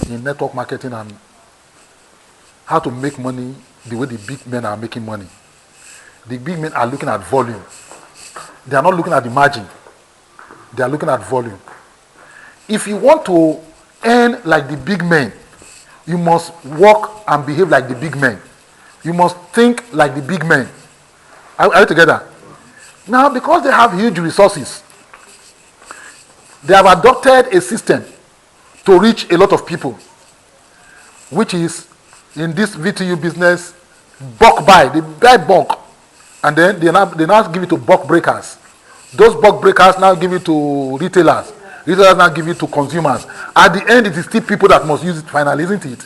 in network marketing and how to make money the way the big men are making money. The big men are looking at volume. They are not looking at the margin. They are looking at volume. If you want to earn like the big men, you must walk and behave like the big men. You must think like the big men. Are you together? Now, because they have huge resources, they have adopted a system to reach a lot of people, which is in this VTU business, bulk buy. They buy bulk, and then they now give it to bulk breakers. Those bulk breakers now give it to retailers. Retailers now give it to consumers. At the end, it is still people that must use it finally, isn't it?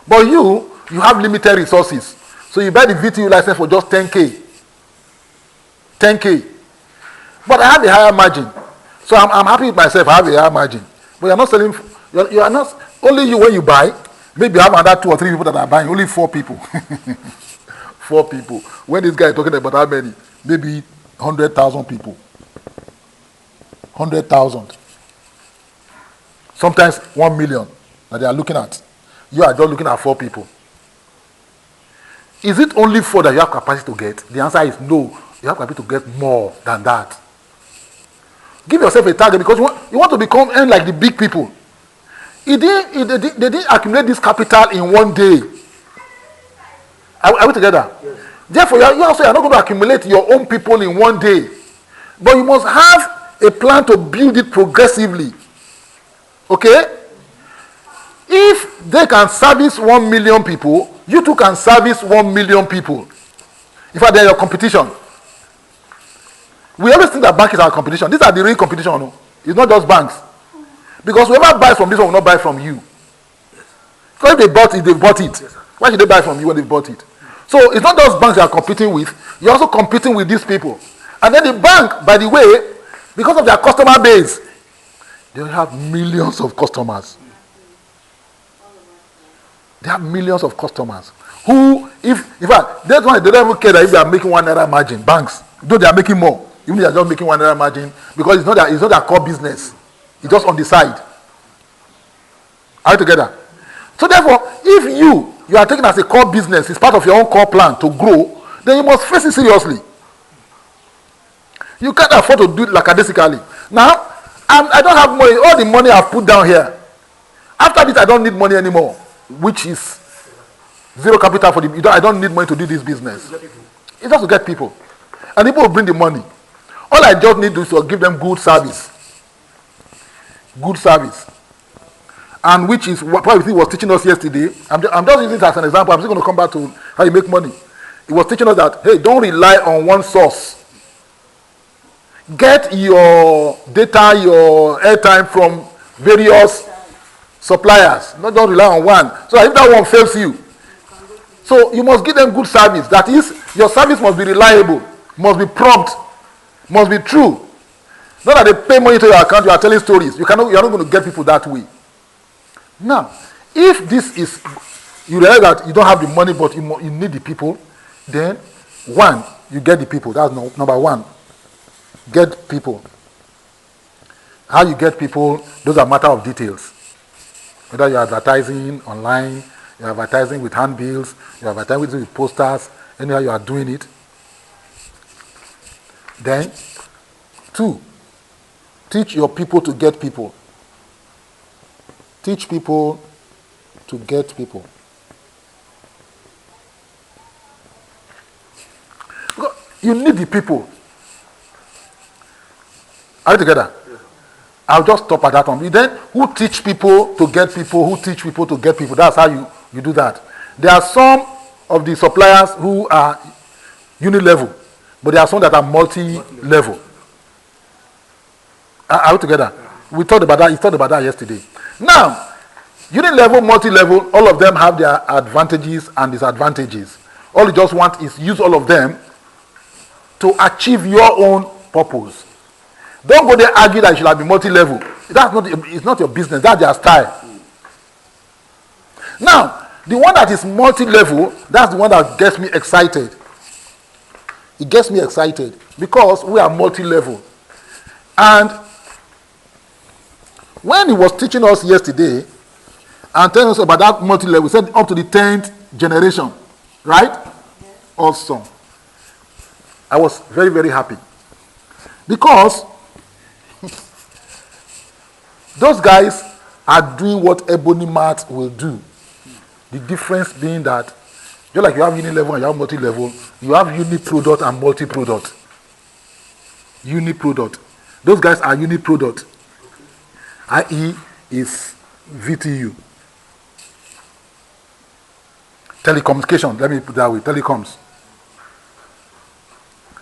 But you have limited resources. So you buy the VTU license for just 10K. 10K. But I have a higher margin. So I'm happy with myself, I have a higher margin. But you're not selling, you are not, only you when you buy, maybe you have another 2 or 3 people that are buying, only 4 people. 4 people. When this guy is talking about how many? Maybe 100,000 people. 100,000. Sometimes 1 million that they are looking at. You are just looking at 4 people. Is it only 4 that you have capacity to get? The answer is no. You have capacity to get more than that. Give yourself a target because you want to become earn like the big people. They didn't accumulate this capital in one day. Are we together? Yes. Therefore, you also are not going to accumulate your own people in one day. But you must have a plan to build it progressively. Okay? If they can service 1 million people, you too can service 1 million people. In fact, they are your competition. We always think that bank is our competition. These are the real competition. No? It's not just banks. Because whoever buys from this one will not buy from you. Because if they bought it. Why should they buy from you when they bought it? So it's not just banks you are competing with. You're also competing with these people. And then the bank, by the way, because of their customer base, they have millions of customers. They have millions of customers who, in fact, that's why they don't even care that if they are making 1 naira margin. Banks, though they are making more, even if they are just making 1 naira margin, because it's not their core business. It's just on the side. Are you together? So therefore, if you are taking as a core business, it's part of your own core plan to grow, then you must face it seriously. You can't afford to do it lackadaisically. Now, I don't have money. All the money I've put down here. After this, I don't need money anymore, which is zero capital for the. I don't need money to do this business. It's just to get people, and people will bring the money. All I just need to is to give them good service. Good service, and which is what he was teaching us yesterday. I'm just using it as an example. I'm still going to come back to how you make money. He was teaching us that, hey, don't rely on one source. Get your data, your airtime from various suppliers. Not just rely on one. So if that one fails you, so you must give them good service. That is, your service must be reliable, must be prompt, must be true. Not that they pay money to your account, you are telling stories. You are not going to get people that way. Now, if this is, you realize that you don't have the money, but you need the people, then one, you get the people. That's number one. Get people. How you get people, those are matter of details. Whether you're advertising online, you're advertising with handbills, you're advertising with posters, anyhow you are doing it. Then, 2, teach your people to get people. Teach people to get people. You need the people. Are you together? Yes. I'll just stop at that one. Then, who teach people to get people? Who teach people to get people? That's how you do that. There are some of the suppliers who are uni-level, but there are some that are multi-level. Are we together? We talked about that. You talked about that yesterday. Now, uni-level, multi-level, all of them have their advantages and disadvantages. All you just want is use all of them to achieve your own purpose. Don't go there argue that you should have been multi-level. It's not your business. That's their style. Now, the one that is multi-level, that's the one that gets me excited. It gets me excited because we are multi-level. And When he was teaching us yesterday and telling us about that multi-level, we said up to the 10th generation, right? Awesome. I was very, very happy. Because those guys are doing what Ebony Mart will do. The difference being that, just like you have uni-level and you have multi-level, you have uni-product and multi-product. Uni-product. Those guys are uni-product. IE is VTU. Telecommunication, let me put that way, telecoms.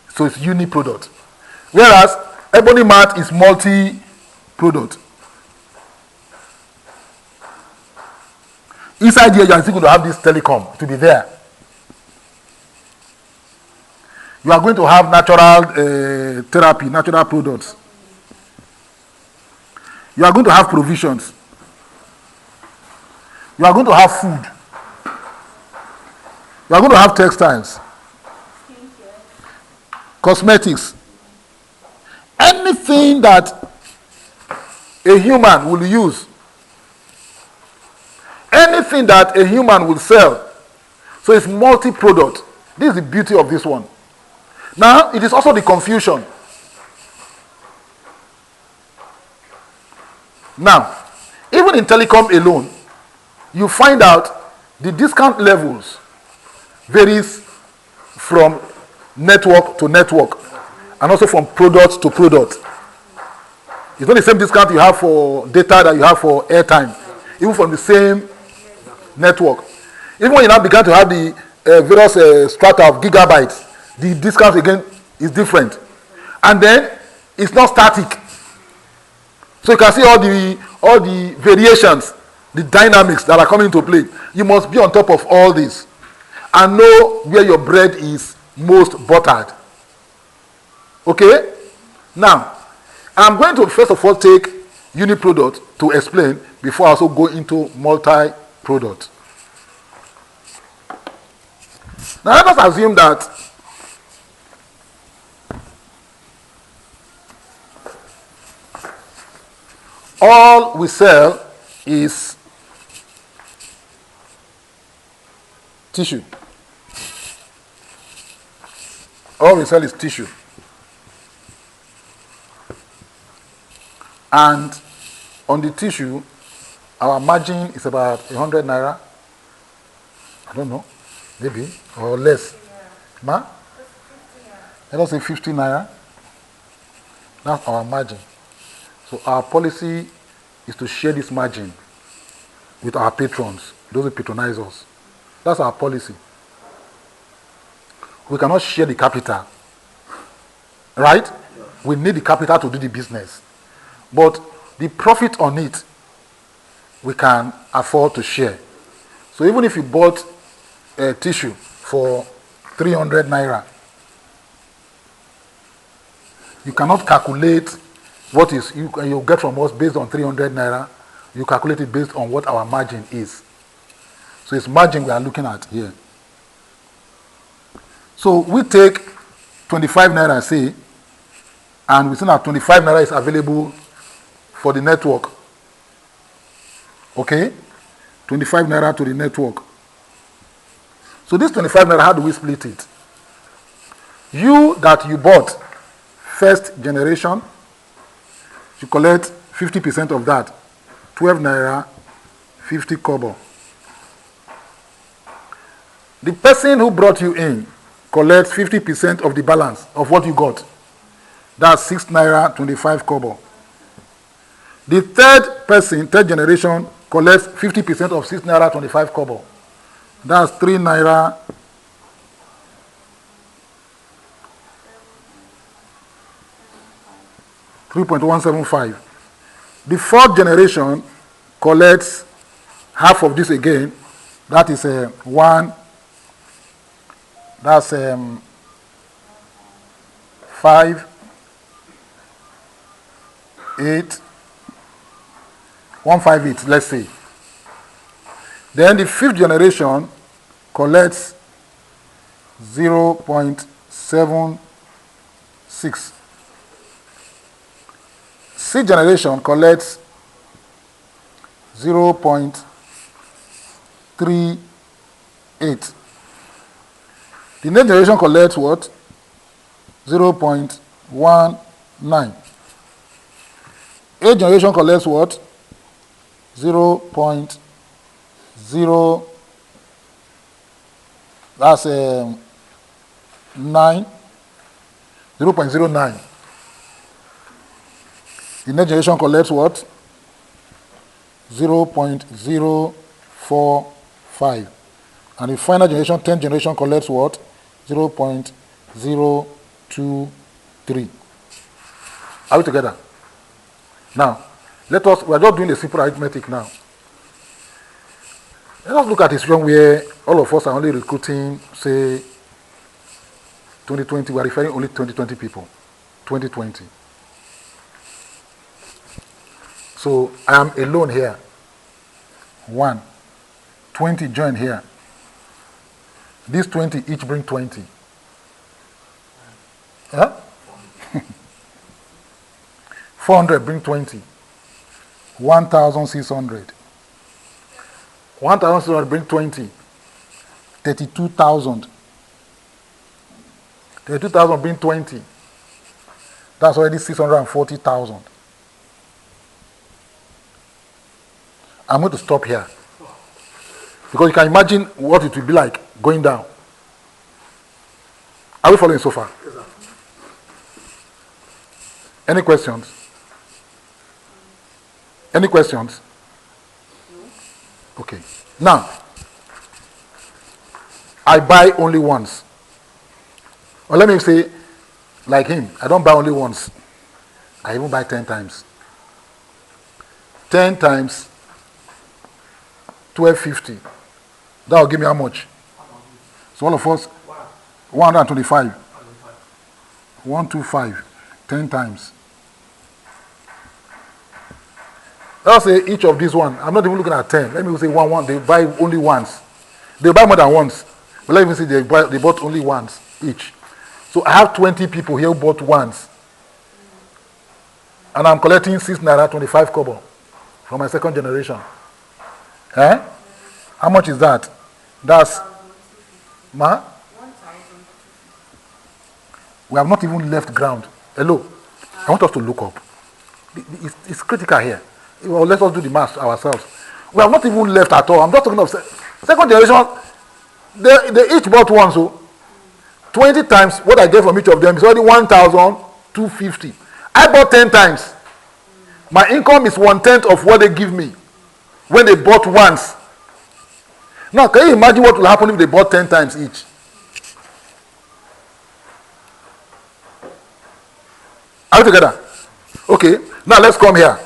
So it's uni-product. Whereas Ebony Mart is multi-product. Inside here, you are still going to have this telecom to be there. You are going to have natural therapy, natural products. You are going to have provisions. You are going to have food. You are going to have textiles. Cosmetics. Anything that a human will use. Anything that a human will sell. So it's multi-product. This is the beauty of this one. Now, it is also the confusion. Now, even in telecom alone, you find out the discount levels varies from network to network and also from product to product. It's not the same discount you have for data that you have for airtime, even from the same network. Even when you now began to have the various strata of gigabytes, the discount again is different. And then it's not static. So you can see all the variations, the dynamics that are coming into play. You must be on top of all this and know where your bread is most buttered. Okay? Now, I'm going to first of all take uni-product to explain before I also go into multi-product. Now let us assume that all we sell is tissue. All we sell is tissue. And on the tissue, our margin is about 100 naira. I don't know, maybe, or less. Ma? Let us say 50 naira. That's our margin. So our policy is to share this margin with our patrons, those who patronize us. That's our policy. We cannot share the capital. Right? We need the capital to do the business. But the profit on it, we can afford to share. So even if you bought a tissue for 300 naira, you cannot calculate what is you get from us based on 300 naira. You calculate it based on what our margin is. So it's margin we are looking at here. So we take 25 naira, say, and we say that 25 naira is available for the network. Okay? 25 naira to the network. So this 25 naira, how do we split it? You that you bought first generation, you collect 50% of that. 12 naira, 50 kobo. The person who brought you in collects 50% of the balance of what you got. That's 6 naira, 25 kobo. The third person, third generation, collects 50% of 6 naira, 25 kobo. That's 3 naira, 3.175. The fourth generation collects half of this again. That is 1. That's 5, 8, 158, let's say. Then the fifth generation collects 0.76. Sixth generation collects 0.38. The next generation collects what? 0.19. Eighth generation collects what? 0.0. That's 9. 0.09. The next generation collects what? 0.045. And the final generation, 10th generation, collects what? 0.023. Are we together? Now, we are just doing a simple arithmetic now. Let us look at a situation where all of us are only recruiting, say, 2020. We are referring only 2020 people. 2020. So I am alone here. 1. 20 join here. These 20 each bring 20. Huh? 400 bring 20. 1,600. 1,600 bring 20. 32,000. 32,000 bring 20. That's already 640,000. I'm going to stop here. Because you can imagine what it will be like going down. Are we following so far? Yes, sir. Any questions? Any questions? Okay. Now, I buy only once. Or let me say, like him, I don't buy only once. I even buy 10 times. 10 times 1250. That will give me how much? So all of us, 125. 125. 10 times. Let's say each of these one. I'm not even looking at 10. Let me say one. They buy only once. They buy more than once. But let me see, they bought only once each. So I have 20 people here who bought once. And I'm collecting 6 naira 25 kobo from my second generation. Eh? How much is that? That's ma? We have not even left ground. Hello? I want us to look up. It's critical here. Well, let us do the math ourselves. We have not even left at all. I'm just talking of second generation. They each bought one, so 20 times what I get from each of them is already 1,250. I bought 10 times. My income is 1/10 of what they give me when they bought once. Now, can you imagine what will happen if they bought 10 times each? Are we together? Okay. Now let's come here.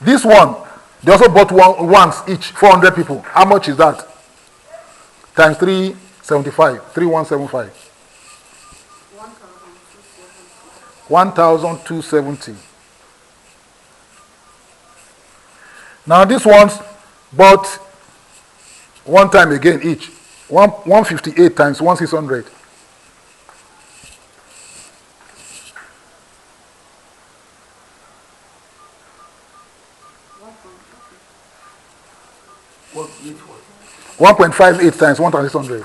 This one, they also bought one once each, 400 people. How much is that? Times 375, 3175. 1,270. Now these ones bought one time again each. 158 times 1,600. What? 1.58 times 1,600.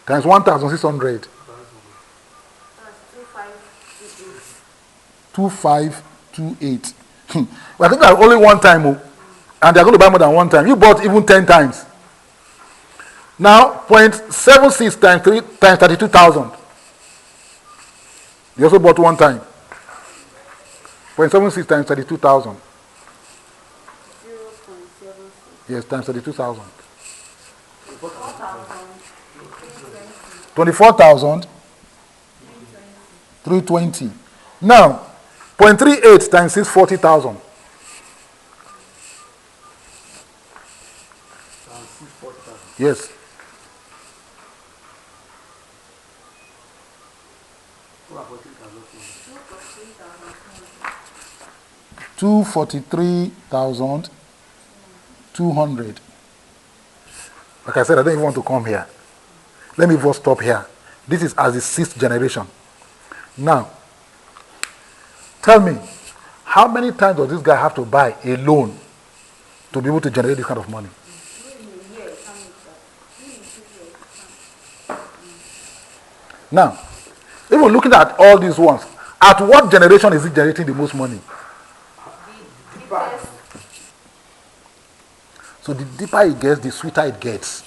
Times 1,600. 2,528. Well, I think that only one time, and they're going to buy more than one time. You bought even 10 times. Now, 0.76 times 3 times 32,000. You also bought one time. 0.76 times 32,000. 0.76. Yes, times 32,000. 4,320. 24,320. Now, 0.38 times 6, 40,000. Yes. $243,200. Like I said, I don't even want to come here. Let me just stop here. This is as the 6th generation. Now, tell me, how many times does this guy have to buy a loan to be able to generate this kind of money? Now, even looking at all these ones, at what generation is it generating the most money? So the deeper it gets, the sweeter it gets.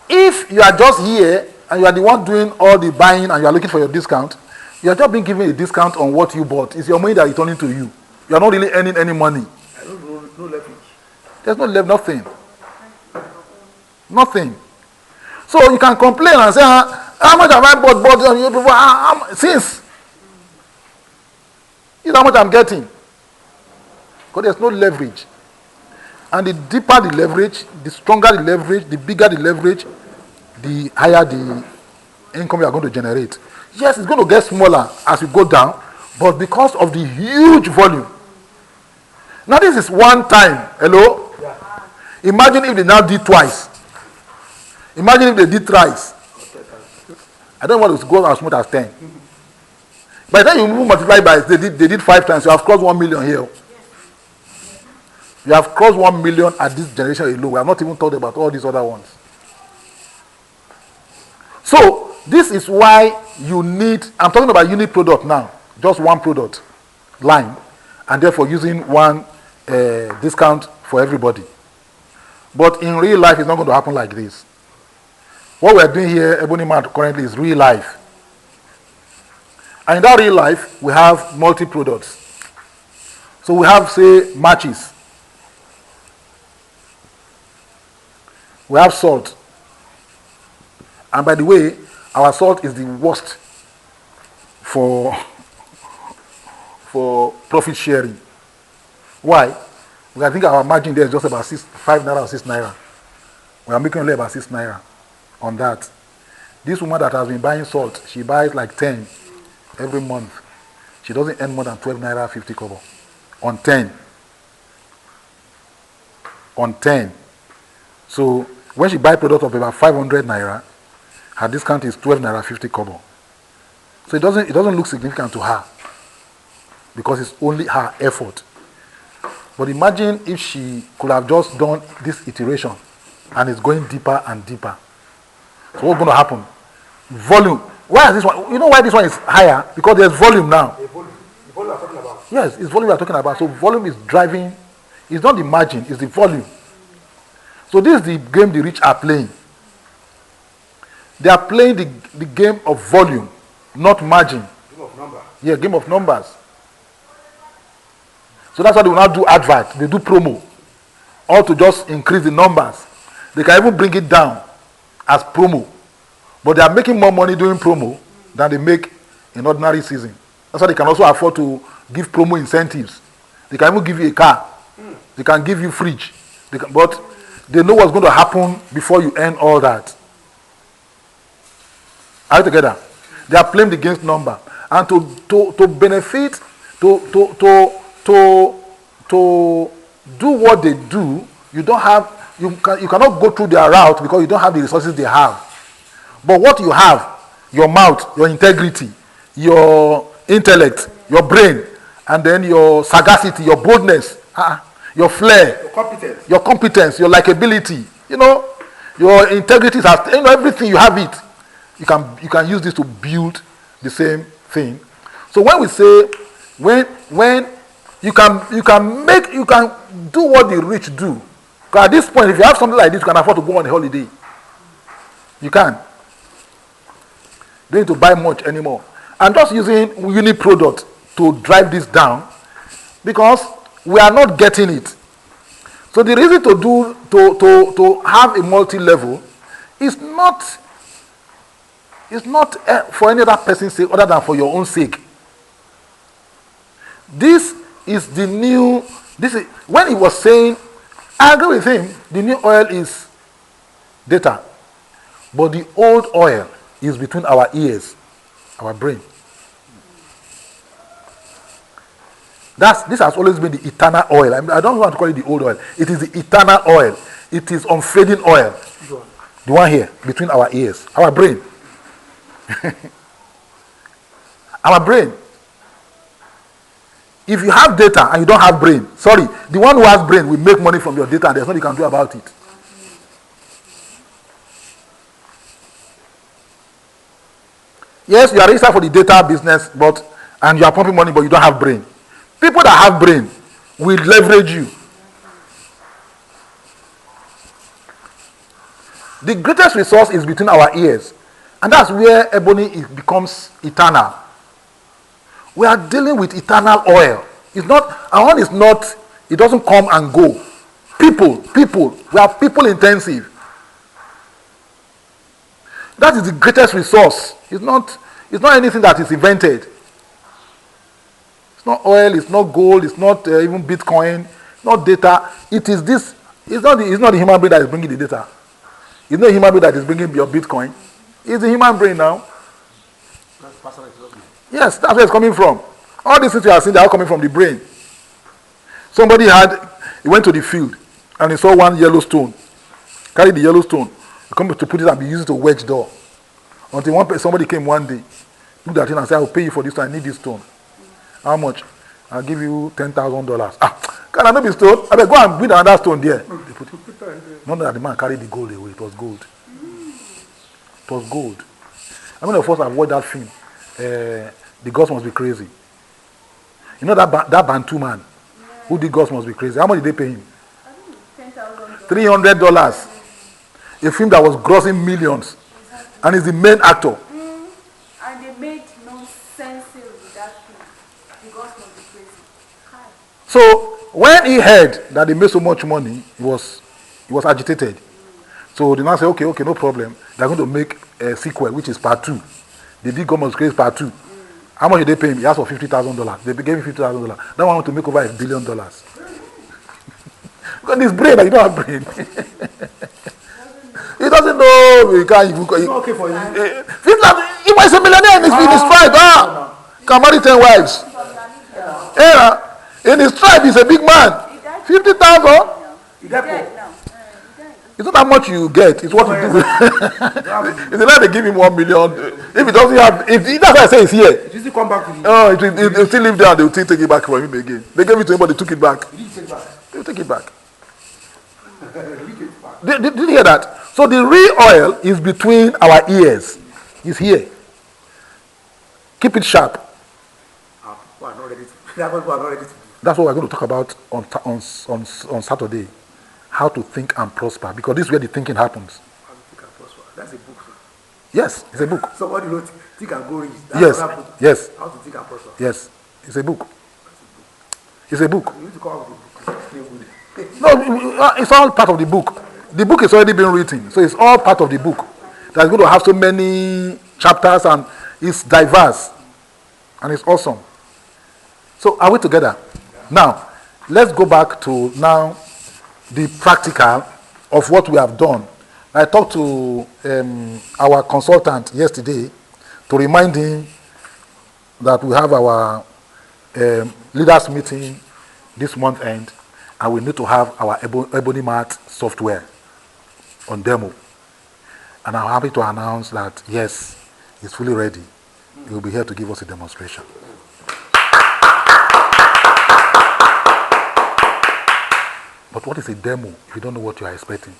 If you are just here and you are the one doing all the buying and you are looking for your discount, you are just being given a discount on what you bought. It's your money that is returning to you. You are not really earning any money. No leverage. There's no leverage, nothing. Nothing. So you can complain and say, how much have I bought? Since. This is how much I'm getting. Because there's no leverage. And the deeper the leverage, the stronger the leverage, the bigger the leverage, the higher the income you are going to generate. Yes, it's going to get smaller as you go down, but because of the huge volume. Now this is one time. Hello? Yeah. Imagine if they now did twice. Imagine if they did thrice. I don't want to go as much as 10. By the time you multiply by, they did 5 times, you have crossed 1 million here. You have crossed 1 million at this generation alone. We have not even talked about all these other ones. So, this is why you need, I'm talking about unit product now, just one product line, and therefore using one discount for everybody. But in real life, it's not going to happen like this. What we're doing here, Ebony Mart, currently is real life. And in that real life, we have multi-products. So we have, say, matches. We have salt. And by the way, our salt is the worst for profit sharing. Why? Because I think our margin there is just about 5 naira or 6 naira. We are making only about 6 naira on that. This woman that has been buying salt, she buys like 10 every month. She doesn't earn more than 12 naira 50 kobo on 10. On 10. So when she buys product of about 500 naira, her discount is 12 naira 50 kobo. So it doesn't look significant to her because it's only her effort. But imagine if she could have just done this iteration and it's going deeper and deeper. So what's going to happen? Volume. Why is this one? You know why this one is higher? Because there's volume now. The volume we are talking about. Yes, it's volume we are talking about. So volume is driving. It's not the margin, it's the volume. So this is the game the rich are playing. They are playing the game of volume, not margin. Game of numbers. Yeah, game of numbers. So that's why they will not do advert. They do promo. Or to just increase the numbers. They can even bring it down as promo. But they are making more money doing promo than they make in ordinary season. That's why they can also afford to give promo incentives. They can even give you a car. They can give you fridge. But they know what's going to happen before you earn all that. Are you together? They are playing against number. And to benefit, to do what they do, you cannot go through their route because you don't have the resources they have. But what you have, your mouth, your integrity, your intellect, your brain, and then your sagacity, your boldness, your flair, your competence, your likability, your integrity, everything, you have it. You can use this to build the same thing. So when we say when you can do what the rich do. Because at this point, if you have something like this, you can afford to go on a holiday. You can. Don't need to buy much anymore. I'm just using unit product to drive this down because we are not getting it. So the reason to have a multi-level is not for any other person's sake other than for your own sake. This is the new. When he was saying, I agree with him. The new oil is data, but the old oil is between our ears, our brain. This has always been the eternal oil. I don't want to call it the old oil. It is the eternal oil. It is unfading oil. The one here, between our ears, our brain. Our brain. If you have data and you don't have brain, sorry, the one who has brain will make money from your data and there's nothing you can do about it. Yes, you are registered for the data business, and you are pumping money, but you don't have brain. People that have brain will leverage you. The greatest resource is between our ears, and that's where ebony becomes eternal. We are dealing with eternal oil. It's not, our own is not, it doesn't come and go. People, we are people intensive. That is the greatest resource. It's not anything that is invented. It's not oil, it's not gold, it's not even Bitcoin, it's not data. It is this, it's not the human brain that is bringing the data. It's not the human brain that is bringing your Bitcoin. It's the human brain now. That's personal development. Yes, that's where it's coming from. All these things you are seeing, they are coming from the brain. Somebody he went to the field and he saw one yellow stone. Carried the yellow stone. He come to put it and be used to wedge door. Until somebody came one day, looked at him and said, I will pay you for this stone. I need this stone. How much? I'll give you $10,000. Can I not be stone? I mean, go and bring another stone there. They put it. None that the man carried the gold away. It was gold. It was gold. How many of us have watched that film? The Gods Must Be Crazy. You know that Bantu man who did Gods Must Be Crazy? How much did they pay him? $300. A film that was grossing millions. And he's the main actor. And they made no sense with that film. The Gods Must Be Crazy. Hi. So when he heard that they made so much money, he was agitated. So the man said, okay, no problem. They're going to make a sequel, which is part 2. They did God Must Be Crazy part 2. How much did they pay him? He asked for $50,000. They gave him $50,000. Now I want to make over $1 billion. Because this brain, you don't have brain. He doesn't know. It's not okay for you. He was a millionaire in his tribe. Can marry 10 wives. In his tribe, he's a big man. 50,000. You get poor. It's not how much you get, it's what you do. It's like they give him 1 million. If he doesn't have, that's why I say it's here. It will come back to you. Oh, it will still live there and they will still take it back from him again. They gave it to him, but they took it back. You need to take it back. They will take it back. Did you hear that? So the real oil is between our ears. It's here. Keep it sharp. People are not ready to. That's what we're going to talk about on Saturday. How to think and prosper, because this is where the thinking happens. How to think and prosper. That's a book. Sir. Yes, it's a book. Somebody wrote Think and Go Rich. Yes, yes. How to think and prosper. Yes, it's a book. It's a book. You need to come up with a book. No, it's all part of the book. The book is already been written, so it's all part of the book. That's going to have so many chapters and it's diverse and it's awesome. So are we together? Now, let's go back to now the practical of what we have done. I talked to our consultant yesterday to remind him that we have our leaders meeting this month end, and we need to have our Ebony Mart software on demo. And I'm happy to announce that yes, it's fully ready. He will be here to give us a demonstration. But what is a demo if you don't know what you are expecting?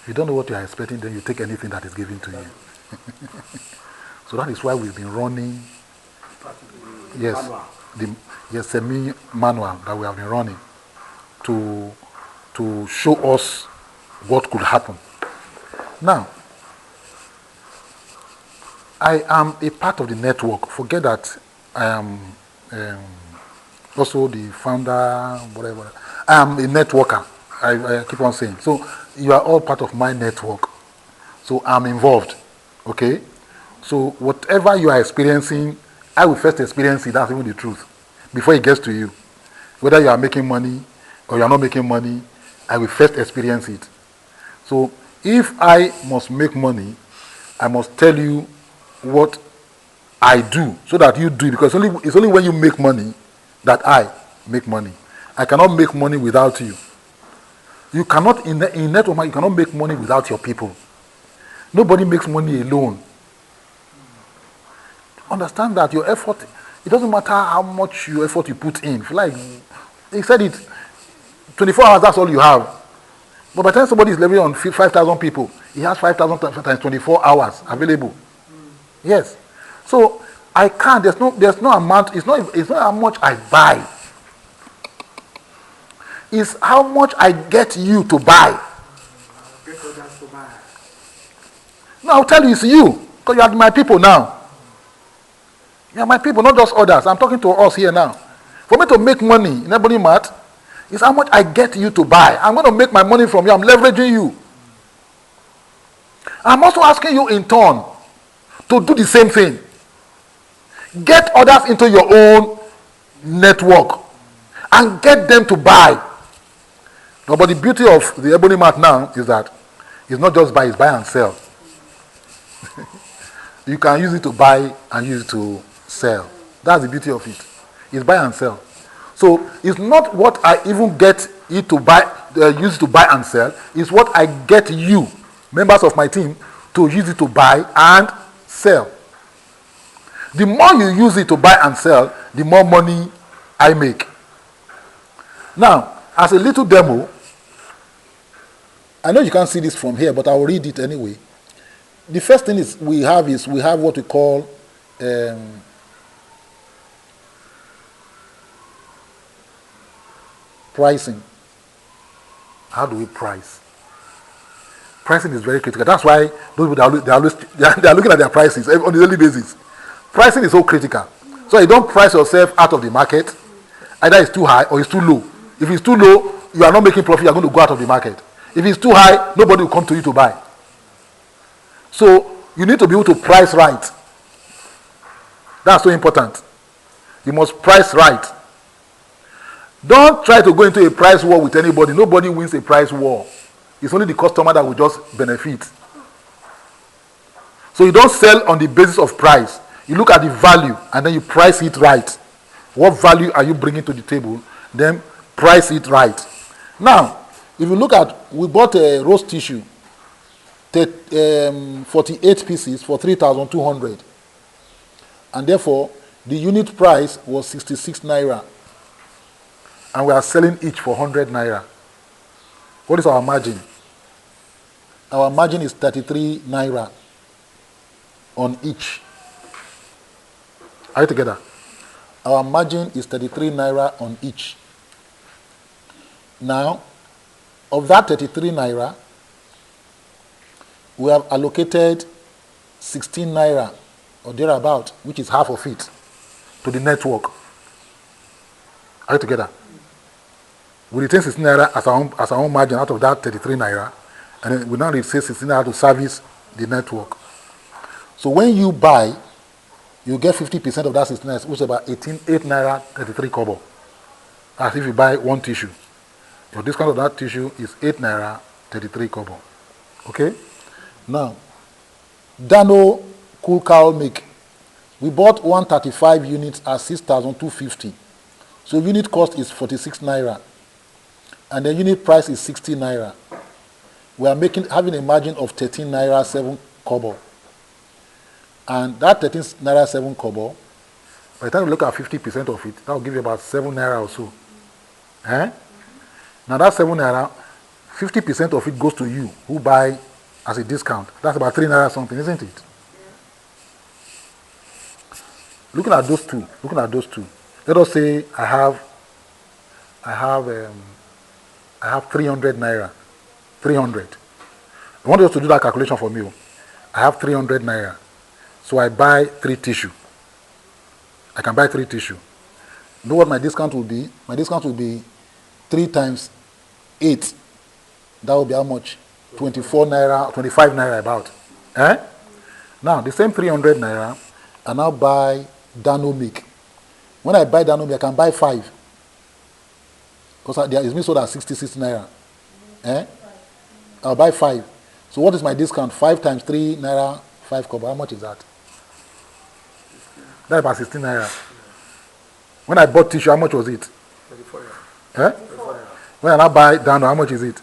If you don't know what you are expecting, then you take anything that is given to you. So that is why we've been running, semi-manual that we have been running to show us what could happen. Now, I am a part of the network. Forget that I am also the founder, whatever. I am a networker. I keep on saying. So you are all part of my network. So I'm involved. Okay? So whatever you are experiencing, I will first experience it. That's even the truth. Before it gets to you. Whether you are making money or you are not making money, I will first experience it. So if I must make money, I must tell you what I do so that you do it. Because it's only when you make money that I make money. I cannot make money without you. You cannot, in network marketing, you cannot make money without your people. Nobody makes money alone. understand that your effort, it doesn't matter how much your effort you put in. Like he said it, 24 hours, that's all you have. But by the time somebody is leveling on 5,000 people, he has 5,000 times 24 hours available. Yes. So I can't, there's no amount, it's not how much I buy. It's how much I get you to buy. Get others to buy. No, I'll tell you, it's you. Because you are my people now. You are my people, not just others. I'm talking to us here now. For me to make money in Ebony Mart, it's how much I get you to buy. I'm going to make my money from you. I'm leveraging you. I'm also asking you in turn to do the same thing. Get others into your own network and get them to buy. No, but the beauty of the Ebony Mart now is that it's not just buy, it's buy and sell. You can use it to buy and use it to sell. That's the beauty of it. It's buy and sell. So it's not what I even get it to buy, use it to buy and sell. It's what I get you, members of my team, to use it to buy and sell. The more you use it to buy and sell, the more money I make. Now, as a little demo, I know you can't see this from here, but I will read it anyway. The first thing we have what we call pricing. How do we price? Pricing is very critical. That's why those people they are looking at their prices on a daily basis. Pricing is so critical. So you don't price yourself out of the market. Either it's too high or it's too low. If it's too low, you are not making profit. You are going to go out of the market. If it's too high, nobody will come to you to buy. So you need to be able to price right. That's so important. You must price right. Don't try to go into a price war with anybody. Nobody wins a price war. It's only the customer that will just benefit. So you don't sell on the basis of price. You look at the value and then you price it right. What value are you bringing to the table? Then price it right. Now, if you look at, we bought a rose tissue, 48 pieces for 3,200. And therefore, the unit price was 66 naira. And we are selling each for 100 naira. What is our margin? Our margin is 33 naira on each. Are you together? Our margin is 33 naira on each. Now, of that 33 naira, we have allocated 16 naira or thereabout, which is half of it, to the network. Are you together? We retain 16 naira as our own margin out of that 33 naira, and then we now retain 16 naira to service the network. So when you buy, you get 50% of that 16 naira, which is about 8 naira 33 kobo. As if you buy one tissue. Your discount of that tissue is 8 naira 33 kobo. Okay? Now, Dano Cool Cow Milk. We bought 135 units at 6,250. So unit cost is 46 naira. And the unit price is 60 naira. We are having a margin of 13 naira 7 kobo. And that 13 naira 7 kobo, by the time you look at 50% of it, that will give you about 7 naira or so. Eh? Now that 7 naira, 50% of it goes to you who buy as a discount. That's about 3 naira something, isn't it? Looking at those two, let us say I have 300 naira. 300. I want you to do that calculation for me. I have 300 naira. So I buy 3 tissue. I can buy 3 tissue. You know what my discount will be? My discount will be 3 times 8. That will be how much? 24 naira, 25 naira about. Eh? Now, the same 300 naira, I now buy Dano Milk. When I buy Dano Milk, I can buy 5. Because it's been sold at 66 naira. Eh? I'll buy 5. So what is my discount? 5 times 3 naira, 5 kobo. How much is that? That's about 16 naira. When I bought tissue, how much was it? 34. Eh? When I now buy Dano, how much is it?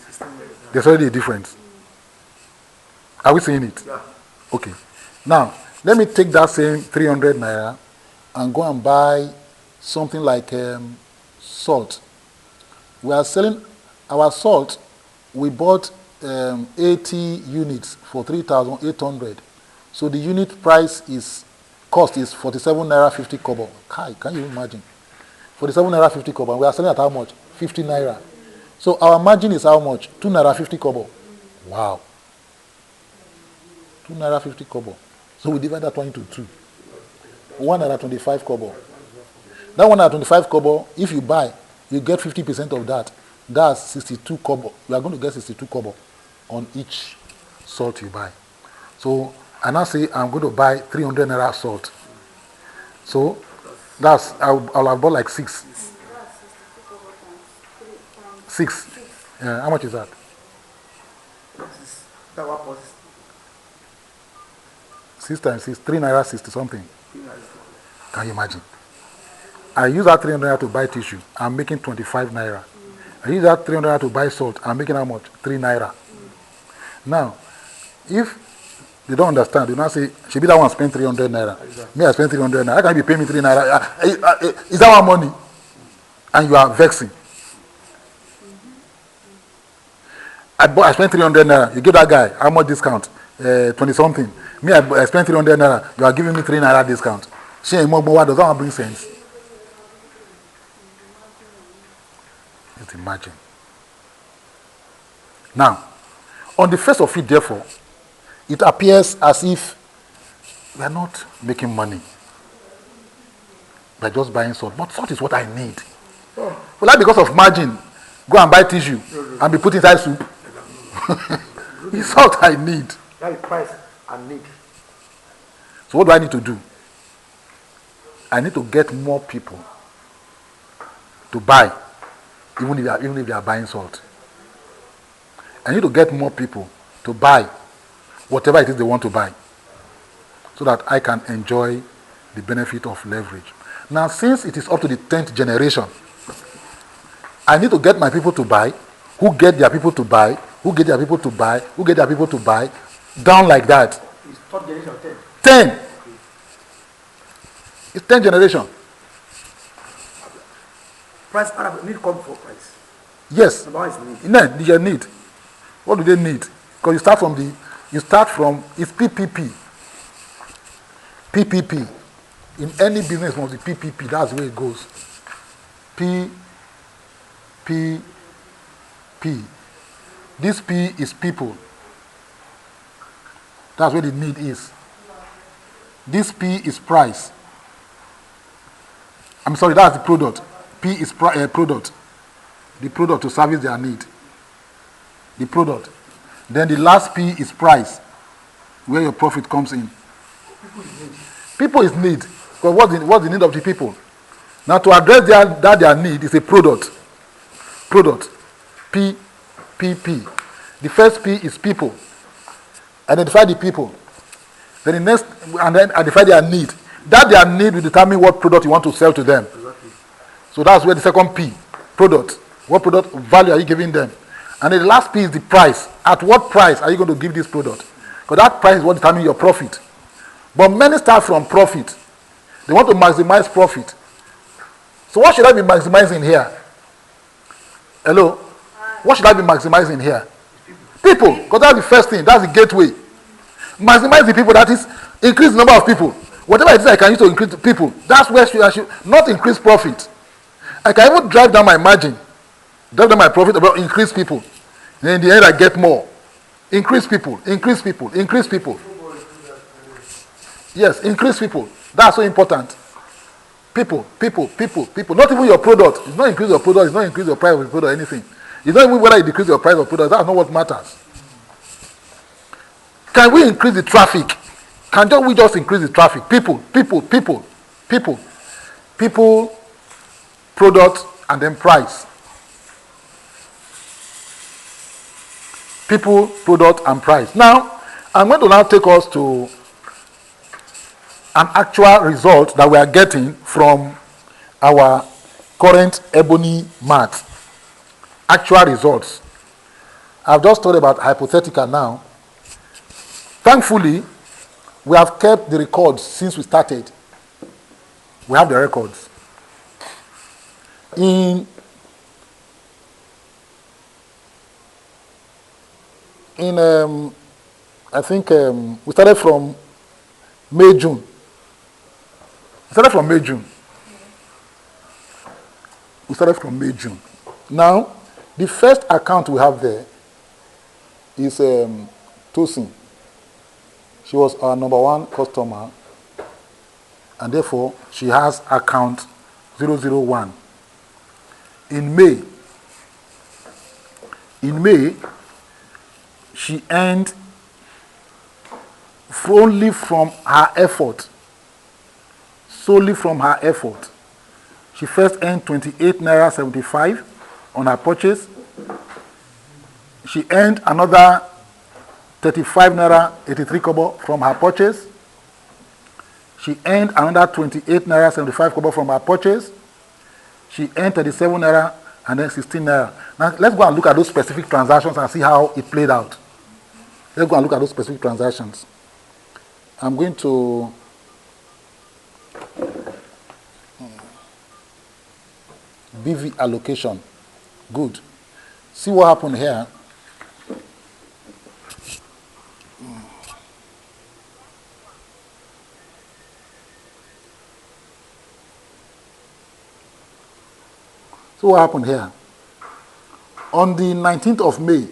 There's already a difference. Are we seeing it? Yeah. Okay. Now, Let me take that same 300 naira and go and buy something like salt. We are selling our salt. We bought 80 units for 3,800. So the unit cost is 47 naira 50 kobo. Kai, can you imagine? 47 naira 50 kobo. And we are selling at how much? 50 naira. So our margin is how much? 2 naira 50 kobo. Wow. 2 naira 50 kobo. So we divide that one into 2. 1 naira 25 kobo. That 1 naira 25 kobo, if you buy, you get 50% of that. That's 62 kobo. You are going to get 62 kobo on each salt you buy. So I now say I'm going to buy 300 naira salt. So I'll have bought like 6. 6. Yeah, how much is that? That one was 6 times 6, 3 naira 60 something. Can you imagine? I use that 300 naira to buy tissue. I'm making 25 naira. I use that 300 naira to buy salt. I'm making how much? 3 naira. Now, if they don't understand, they now say, she be that one spend 300 naira. Exactly. Me, I spend 300 naira. How can you pay me 3 naira? Is that one money? And you are vexing. I spent 300 naira. You give that guy, how much discount? 20 something. Me, I spent 300 naira. You are giving me 3 naira discount. She ain't more, does that one bring sense? Just imagine. Now, on the face of it, therefore, it appears as if we are not making money by just buying salt. But salt is what I need. Will I, because of margin, go and buy tissue and be put inside soup? It's salt I need. that is price and need. So what do I need to do? I need to get more people to buy, even if they are buying salt. I need to get more people to buy whatever it is they want to buy, so that I can enjoy the benefit of leverage. Now, since it is up to the 10th generation, I need to get my people to buy, who get their people to buy, who get their people to buy, who get their people to buy, down like that. It's third generation 10. It's 10 generation. Price Arab need come for price. Yes. Number one is need. No, they need. What do they need? Because you start from, it's PPP. PPP. In any business must be PPP. That's the way it goes. P. This P is people. That's where the need is. This P is price. I'm sorry, that's the product. P is product. The product to service their need. The product. Then the last P is price, where your profit comes in. People is need. Because what's the need of the people? Now, to address their need is a product. Product. P. The first P is people. Identify the people. Then the next, and then identify their need. That their need will determine what product you want to sell to them. Exactly. So that's where the second P, product. What product value are you giving them? And then the last P is the price. At what price are you going to give this product? Because that price is what determines your profit. But many start from profit. They want to maximize profit. So what should I be maximizing here? Hello? What should I be maximizing here? People. Because that's the first thing. That's the gateway. Maximize the people. That is, increase the number of people. Whatever it is I can use to increase the people. That's where I should not increase profit. I can even drive down my margin. Drive down my profit, about increase people. And in the end, I get more. Increase people. Increase people. Increase people. Yes, increase people. That's so important. People. Not even your product. It's not increase your product. It's not increase your price of your product or anything. It's not even whether you decrease your price of product. That's not what matters. Can we increase the traffic? We just increase the traffic? People, product, and then price. People, product, and price. Now, I'm going to now take us to an actual result that we are getting from our current ebony mat. Actual results. I've just talked about hypothetical now. Thankfully, We have kept the records since we started. We have the records. In I think we started from May, June. We started from May, June. We started from May, June. Now, the first account we have there is Tosin. She was our number one customer, and therefore she has account 001. In May, she earned solely from her effort. She first earned 28 naira 75 on her purchase. She earned another 35 naira 83 kobo from her purchase. She earned another 28 naira 75 kobo from her purchase. She earned 37 naira and then 16 naira. Now let's go and look at those specific transactions and see how it played out. Let's go and look at those specific transactions. I'm going to BV allocation. Good. See what happened here. See what happened here. On the 19th of May,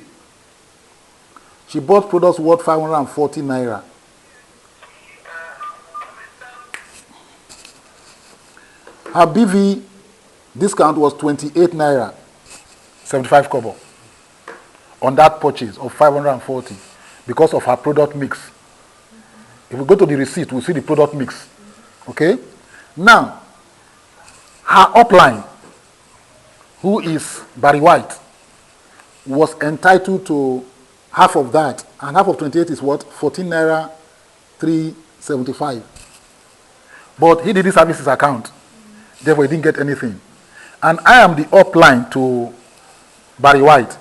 she bought products worth 540 naira. Her BV discount was 28 naira 75 kobo on that purchase of 540 because of her product mix. If we go to the receipt, we'll see the product mix. Okay? Now, her upline, who is Barry White, was entitled to half of that, and half of 28 is what? 14 naira 375. But he didn't service his account, therefore he didn't get anything. And I am the upline to Barry White.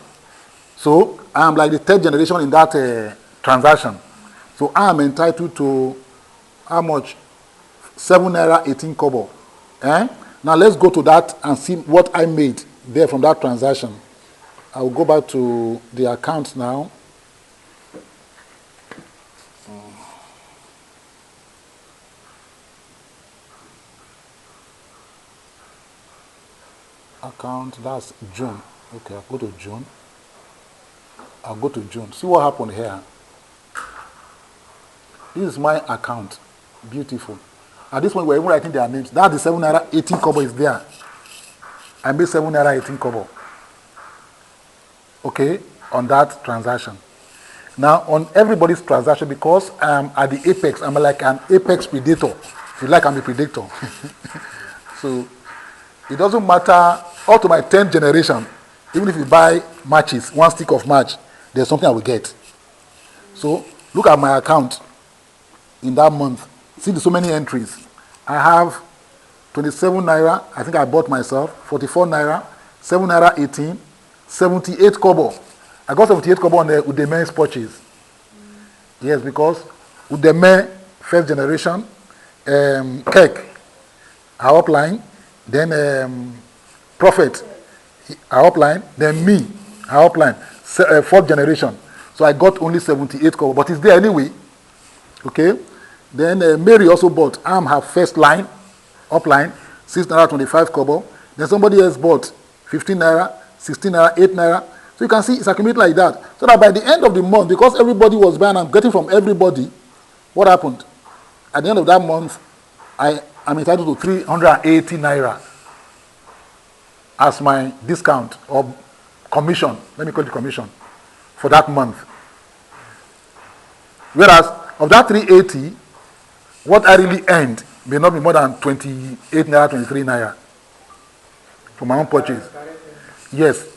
So I am like the third generation in that transaction. So I am entitled to how much? 7 naira 18 kobo. Now let's go to that and see what I made there from that transaction. I will go back to the account now. Account, that's June. Okay, I'll go to June. See what happened here. This is my account. Beautiful. At this point, we're even writing their names. That's the 7 naira 18 kobo is there. I made 7 naira 18 kobo. Okay, on that transaction. Now, on everybody's transaction, because I'm at the apex, I'm like an apex predator. If you like, I'm a predator. So, it doesn't matter, up to my 10th generation, even if you buy matches, one stick of match, there's something I will get. So, look at my account in that month. See the so many entries. I have 27 naira, I think I bought myself, 44 naira, 7 naira 18, 78 kobo. I got 78 kobo on the Udeme's purchase. Yes, because Udeme, first generation, Kek, our upline, then Prophet, our upline, then me, our upline, fourth generation. So I got only 78 kobo, but it's there anyway. Okay? Then Mary also bought. I'm her first line, upline, 6 naira 25 kobo. Then somebody else bought 15 naira, 16 naira, 8 naira. So you can see it's accumulated like that. So that by the end of the month, because everybody was buying, I'm getting from everybody, what happened? At the end of that month, I'm entitled to 380 naira as my discount or commission. Let me call it commission for that month. Whereas of that 380, what I really earned may not be more than 28 naira, 23 naira for my own purchase. Yes,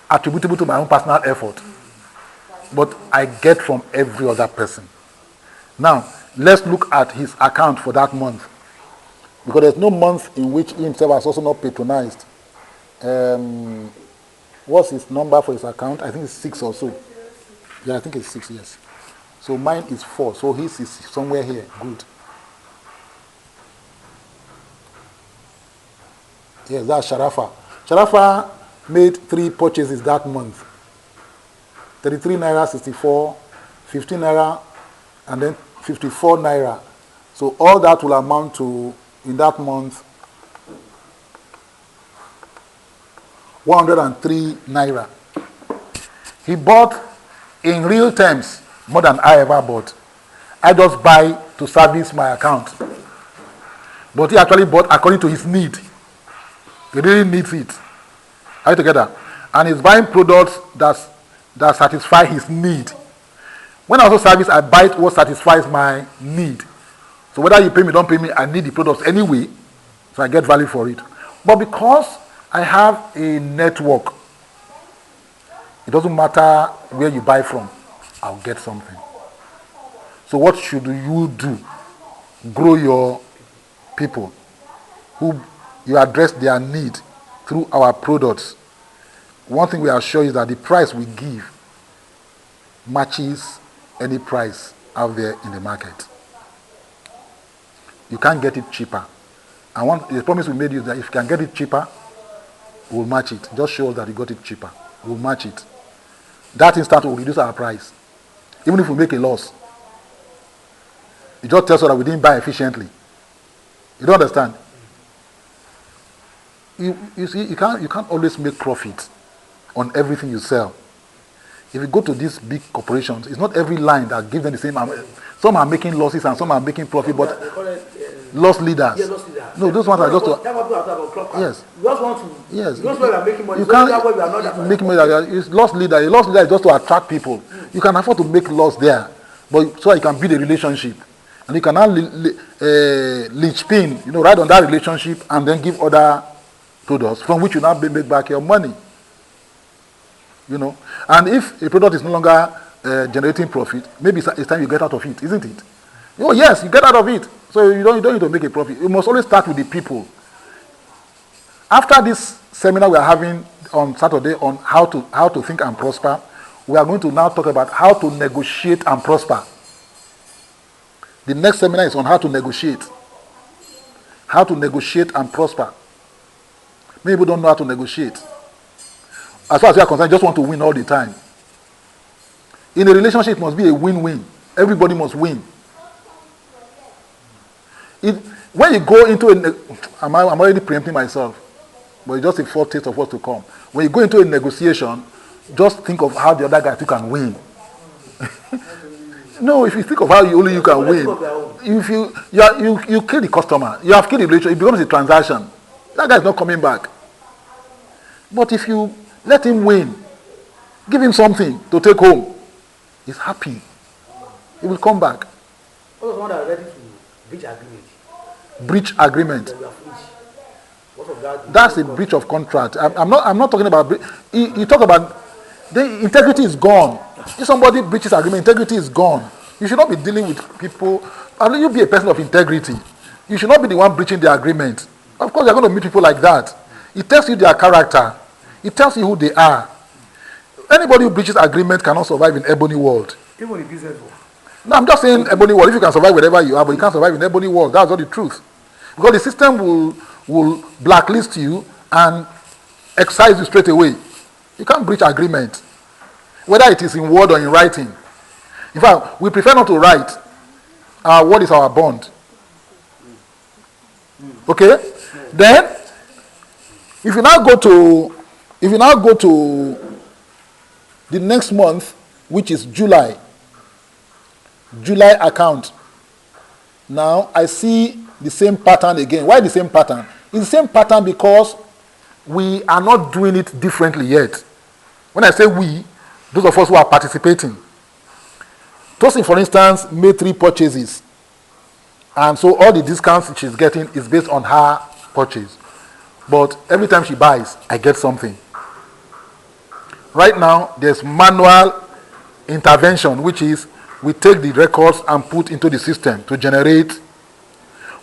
attributable to my own personal effort. But I get from every other person. Now, let's look at his account for that month. Because there's no month in which he himself has also not patronized. What's his number for his account? I think it's 6 or so. Yeah, I think it's 6, yes. So mine is 4. So his is somewhere here. Good. Yes, that's Sharafa. Sharafa made 3 purchases that month. 33 naira, 64, 15 naira, and then 54 naira. So all that will amount to, in that month, 103 naira. He bought, in real terms, more than I ever bought. I just buy to service my account. But he actually bought according to his need. He really needs it. Are you together? And he's buying products that satisfy his need. When I also service, I buy what satisfies my need. So whether you pay me, don't pay me, I need the products anyway. So I get value for it. But because I have a network, it doesn't matter where you buy from, I'll get something. So what should you do? Grow your people who you address their need through our products. One thing we are sure is that the price we give matches any price out there in the market. You can't get it cheaper. And the promise we made you is that if you can get it cheaper, we'll match it. Just show us that you got it cheaper. We'll match it. That instant will reduce our price. Even if we make a loss. It just tells us that we didn't buy efficiently. You don't understand? You see, you can't always make profit on everything you sell. If you go to these big corporations, it's not every line that gives them the same amount. Some are making losses and some are making profit, but loss leaders. Yeah, loss leaders. No, those ones are just That's what we are talking about. Club card. Yes. We just want to. Yes. We just want to making money. You So that's why we are not can't make money. It's loss leader. A loss leader is just to attract people. You can afford to make loss there, but so you can build a relationship, and you can now leech pin, right on that relationship, and then give other products from which you now make back your money. And if a product is no longer generating profit, maybe it's time you get out of it, isn't it? Oh yes, you get out of it. So you don't need to make a profit. You must always start with the people. After this seminar we are having on Saturday on how to think and prosper, we are going to now talk about how to negotiate and prosper. The next seminar is on how to negotiate. How to negotiate and prosper. Many people don't know how to negotiate. As far as we are concerned, just want to win all the time. In a relationship, it must be a win-win. Everybody must win. When you go into I'm already preempting myself, but it's just a foretaste of what's to come. When you go into a negotiation, just think of how the other guy too can win. No, if you think of how only you can win, if you kill the customer, you have killed the relationship, it becomes a transaction. That guy is not coming back. But if you let him win, give him something to take home, he's happy. He will come back. All those ones that are ready to breach agreement. Breach agreement. Then we are finished. What of that? That's a breach of contract. I'm not talking about. You talk about the integrity is gone. If somebody breaches agreement, integrity is gone. You should not be dealing with people. You be a person of integrity. You should not be the one breaching the agreement. Of course, you're going to meet people like that. It tells you their character. It tells you who they are. Anybody who breaches agreement cannot survive in Ebony world. Even in business world. No, I'm just saying Ebony world. If you can survive wherever you are, but you can't survive in Ebony world, that's not the truth. Because the system will blacklist you and excise you straight away. You can't breach agreement, whether it is in word or in writing. In fact, we prefer not to write. Our word is our bond. Okay? Then, if you now go to the next month, which is July account. Now I see the same pattern again. Why the same pattern? It's the same pattern because we are not doing it differently yet. When I say we, those of us who are participating. Tosin, for instance, made 3 purchases. And so all the discounts she's getting is based on her purchase. But every time she buys, I get something. Right now, there's manual intervention, which is we take the records and put into the system to generate.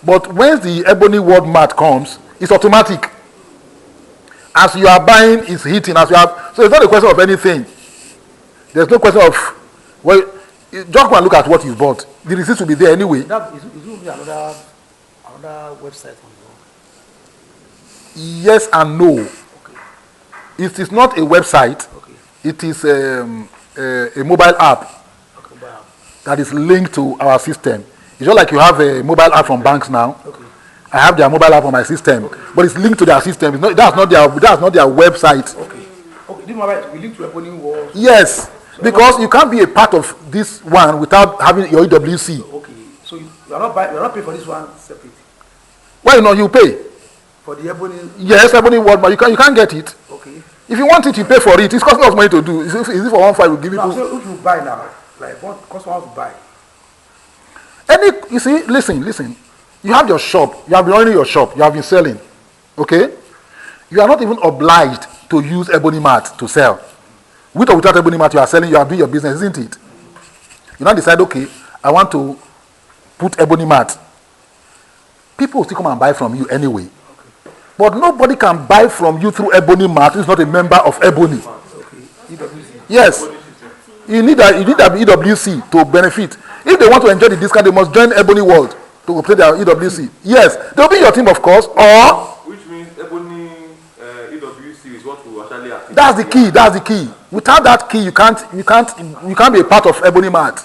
But when the Ebony World Mart comes, it's automatic. As you are buying, it's hitting. So it's not a question of anything. There's no question of, well, just go and look at what you bought. The receipt will be there anyway. That is will be another website on your. Yes and no. Okay. It is not a website. Okay. It is a mobile app Okay. Wow. that is linked to our system. It's just like you have a mobile app from banks now. Okay. I have their mobile app on my system, but it's linked to their system. It's not, that's not their website. Okay. Okay. This mobile we link to Ebony Walls. Yes, because you can't be a part of this one without having your EWC. Okay. So you are not buying. You are not paying for this one separate. Well, no, you pay. For the Ebony. Yes, Ebony World, but you can't get it. Okay. If you want it, you pay for it. It's costing us money to do. Is it for 1.5? We give No, people. so if you buy now, like what customer to buy? You see, listen. You have your shop. You have been running your shop. You have been selling. Okay? You are not even obliged to use Ebony Mart to sell. With or without Ebony Mart, you are selling. You are doing your business, isn't it? You now decide, okay, I want to put Ebony Mart. People will still come and buy from you anyway. Okay. But nobody can buy from you through Ebony Mart who is not a member of Ebony. Okay. EWC. Yes. You need a EWC to benefit. If they want to enjoy the discount, they must join Ebony World to play their EWC. Yes. They'll be your team, of course, or... Which means Ebony EWC is what will actually activate. That's the key. Without that key, you can't be a part of Ebony Mart.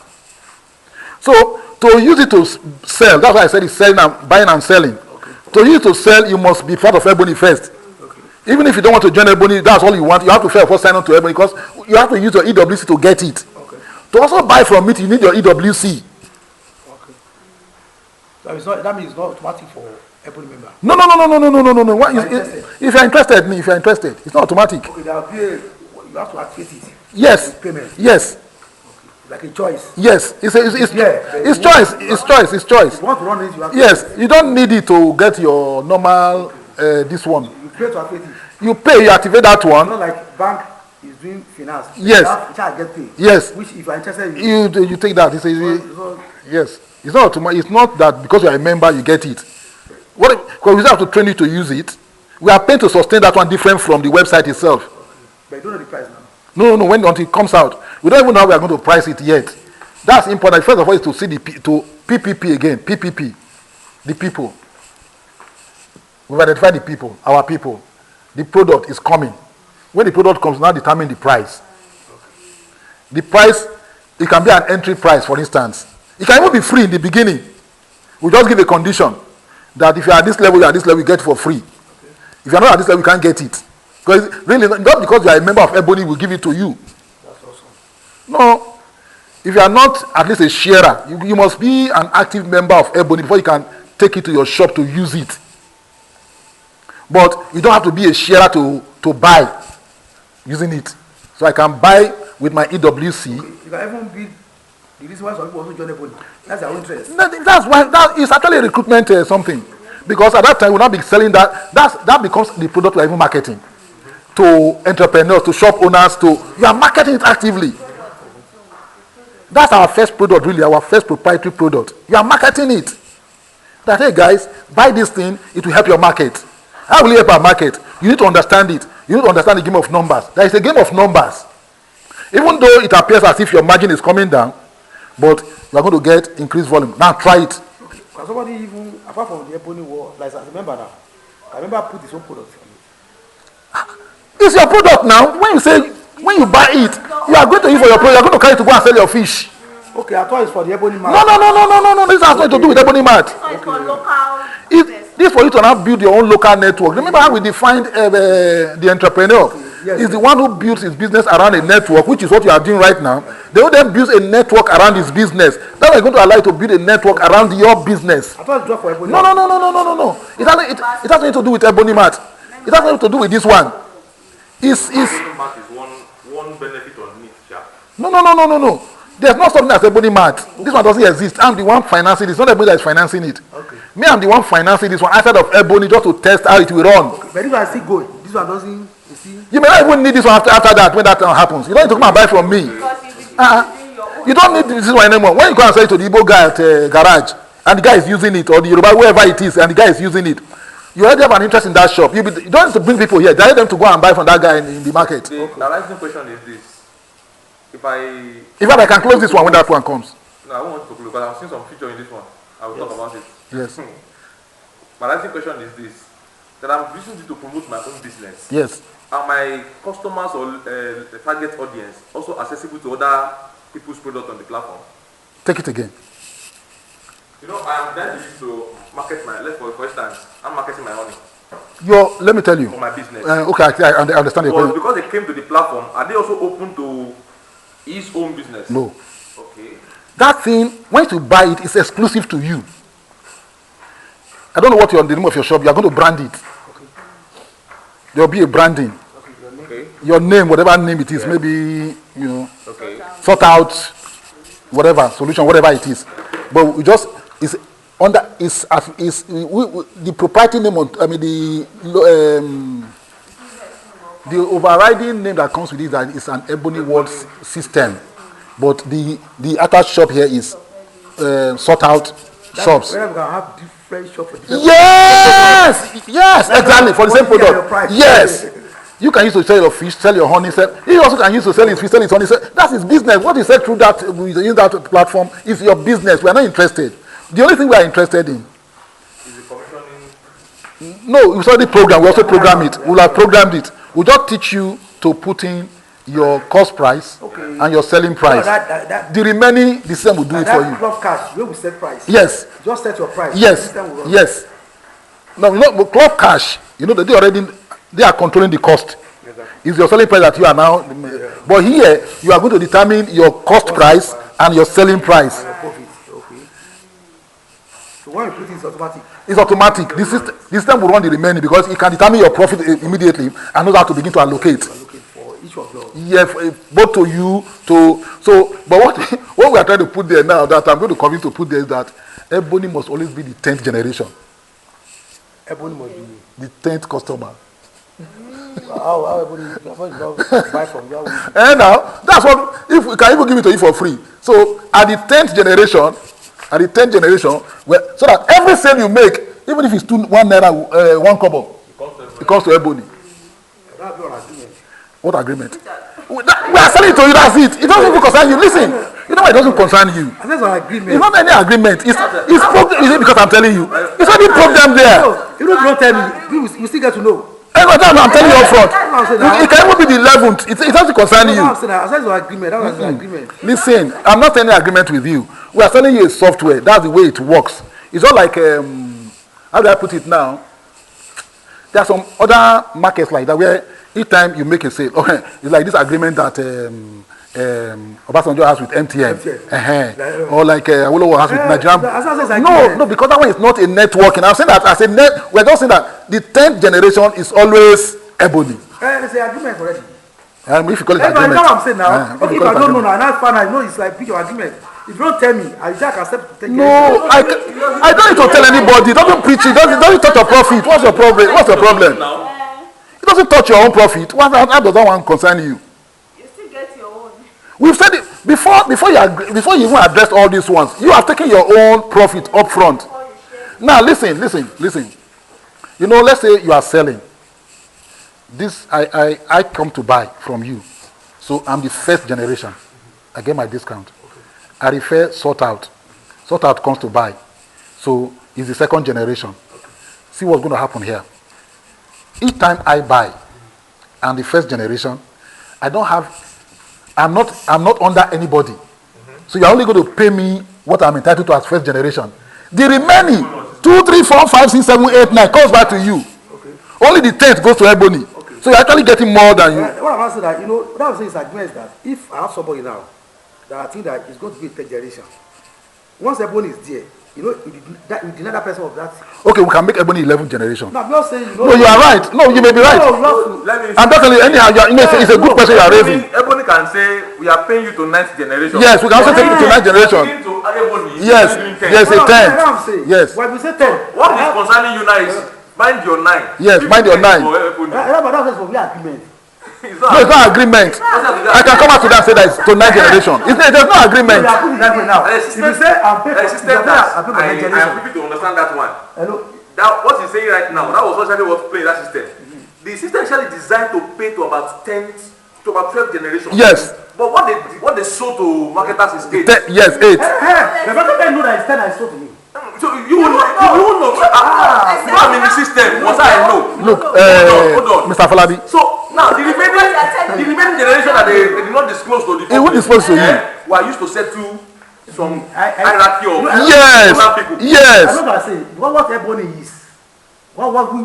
So, to use it to sell, that's why I said it's selling and buying and selling. Okay. To use it to sell, you must be part of Ebony first. Okay. Even if you don't want to join Ebony, that's all you want. You have to first sign on to Ebony because you have to use your EWC to get it. Okay. To also buy from it, you need your EWC. Okay. So it's not, that means it's not automatic for Ebony member. No. If you're interested, it's not automatic. Okay, there will be you have to activate it. Yes. Payment. Yes. Like a choice. Yes. It's choice. It's choice. If you want to run it, you have Yes. You don't need it to get your normal this one. You pay to activate it. You pay, you activate that It's one. not like bank is doing finance. Yes. You have to get paid. Yes. Which if you're interested in You take that. It's so, yes. It's not automatic. It's not that because you're a member you get it. Because we have to train you to use it. We are paying to sustain that one different from the website itself. but you don't know the price now. No. Until it comes out, we don't even know how we are going to price it yet. That's important. First of all, is to see to PPP again. PPP, the people. We've identified the people, our people. The product is coming. When the product comes, now determine the price. The price, it can be an entry price, for instance. It can even be free in the beginning. We just give a condition that if you are at this level, you get it for free. If you are not at this level, you can't get it. Because really, not because you are a member of Ebony, we'll give it to you. That's awesome. No. If you are not at least a sharer, you must be an active member of Ebony before you can take it to your shop to use it. But you don't have to be a sharer to buy using it. So I can buy with my EWC. Okay. You can even build the reason why some people also join Ebony. That's their own interest. That's why that is actually a recruitment something. Because at that time, we'll not be selling that. That becomes the product we're even marketing to entrepreneurs, to shop owners. You are marketing it actively. That's our first product, really, our first proprietary product. You are marketing it. That, hey guys, buy this thing, it will help your market. How will it help our market? You need to understand it. You need to understand the game of numbers. There is a game of numbers. Even though it appears as if your margin is coming down, but you are going to get increased volume. Now try it. Can somebody even, apart from the Ebony War, like I remember now, I remember put his own product on it. It's your product now. When you buy it, you are going to use for your product. You are going to carry it to go and sell your fish. Okay, I thought it's for the Ebony Mart. No. This has nothing to do with Ebony Mart. So it's for local This is for you to now build your own local network. Remember how we defined the entrepreneur? Yes, He's the one who builds his business around a network, which is what you are doing right now. They will then build a network around his business. That is going to allow you to build a network around your business. I thought it's just for Ebony. No. It has nothing to do with Ebony Mart. It has nothing to do with this one. Ebony Mart is one benefit on it, yeah. No. There's not something as Ebony Mart. This one doesn't exist. I'm the one financing it. It's not Ebony that is financing it. Okay. Me, I'm the one financing this one outside of Ebony just to test how it will run. Okay. But this one is still going. This one doesn't, you see. You may not even need this one after that when that happens. You don't need to come and buy from me. because you'll be doing your own. You don't need this one anymore. When you go and sell it to the Igbo guy at garage and the guy is using it, or the Yoruba, wherever it is, and the guy is using it, you already have an interest in that shop. You don't need to bring people here. Direct them to go and buy from that guy in the market. The arising question is this. In fact, I can close this one when that one comes. No, I won't want to close, but I've seen some feature in this one. I will talk about it. Yes. My last question is this: that I'm using it to promote my own business. Yes. Are my customers or the target audience also accessible to other people's products on the platform? Take it again. You know, I am then used to market my, for instance, I'm marketing my honey Let me tell you. for my business. Okay, I understand your But question. because they came to the platform, are they also open to his own business? No. Okay. That thing, once you buy it, it's exclusive to you. I don't know what the name of your shop. You are going to brand it. Okay. There will be a branding. Okay. Your name, whatever name it is, maybe Okay. sort out whatever solution, whatever it is. But we just is under is the proprietary name on. I mean the overriding name that comes with it that is an Ebony World system. But the attached shop here is sort out shops. Where we can have different shops for different Yes, exactly, for the same What is your product. price? Yes. You can use to sell your fish, sell your honey, he also can use to sell his fish, sell his honey. That's his business. What he said through that, use that platform is your business. We are not interested. The only thing we are interested in. Is the commissioning? No, it's already programmed. We also program it. We'll have programmed it. We'll just teach you to put in your cost price and your selling price. The remaining, the system will do it for you. That club cash, where we set price. Yes. Just set your price. Yes. Yes. No, club cash, they are controlling the cost. It's your selling price that you are now. But here, you are going to determine your cost price and your selling price. And your profit. Okay. So when you put it, it's automatic. It's automatic. The system will run the remaining because it can determine your profit immediately and knows how to begin to allocate. For each of those. Yes, both to you, but what we are trying to put there now, that I'm going to convince to put there is that Ebony must always be the 10th generation. Ebony must be. The 10th customer. How Ebony buy from you? And now, that's what, if we can even give it to you for free. So, at the 10th generation, so that every sale you make, even if it's 1 naira, 1 kobo, it comes to Ebony. That be an agreement. What agreement? We are selling it to you, that's it. It doesn't even concern you. Listen, you know why it doesn't concern you? And that's an agreement. It's not any agreement. It's because I'm telling you. It's already programmed there. No, you don't tell me. We still get to know. Every time I'm telling you up front. It can even be the 11th. It doesn't concern you. I said it's an agreement. That was an agreement. Listen, I'm not telling agreement with you. We are selling you a software. That's the way it works. It's not like, how do I put it now? There are some other markets like that where each time you make a sale, okay, it's like this agreement that Obasanjo has with MTN. Or like Awolowo has with Nigerian. No, because that one is not a networking. I'm saying that as a we're just saying that the 10th generation is always Ebony. It's an agreement already. If you call it agreement. agreement. That's what I'm saying now. Okay, if I don't know now, and that's fine, I know it's like big agreement. If you don't tell me, I just accept to take it. No, I don't need to tell anybody. Don't preach it. Don't touch your profit. What's your problem? What's your problem? It doesn't touch your own profit. How does that one concern you? You still get your own. We've said it before you even address all these ones. You have taken your own profit up front. Now listen. Let's say you are selling. This I come to buy from you. So I'm the first generation. I get my discount. I refer sort out. Sort out comes to buy. So it's the second generation. See what's going to happen here. Each time I buy, and the first generation, I'm not under anybody. So you're only going to pay me what I'm entitled to as first generation. The remaining 2, 3, 4, 5, 6, 7, 8, 9 comes back to you. Only the 10th goes to Ebony. So you're actually getting more than you. What I'm saying that, what I'm saying is agreement that if I have somebody now that I think that is going to be a 10th generation, once Ebony is there, you deny that person of that. Okay, we can make Ebony 11th generation. No, I'm not saying No, you are right. No, you may be right. I'm not telling you anyhow. It's a good question you are raising. Ebony can say we are paying you to 9th generation. Yes, we can also take it to 9th generation. Yes, there's a 10. Yes. When we say 10, what is concerning you now is mind your 9. Yes, mind your 9. That's for me agreement. No, it's not agreement. I can come out to that and say that it's to 9th generation. There's no agreement. If you say I'm paying for I am able to understand that one. Hello. That what he's saying right now, that was actually what playing that system. The system actually designed to pay to about 12th generation. Yes. But But what they sold to marketers is 8. Yes, 8. The marketer know that it's 10 I sold to me. So you will know. I'm in the system. What I know. Look, hold on. Mr. Falabi. So now the remaining generation that they did not disclose to the It won't disclose to you. were used to settle some hierarchy of Yes. people. Yes. I'm not gonna say what Ebony is. What we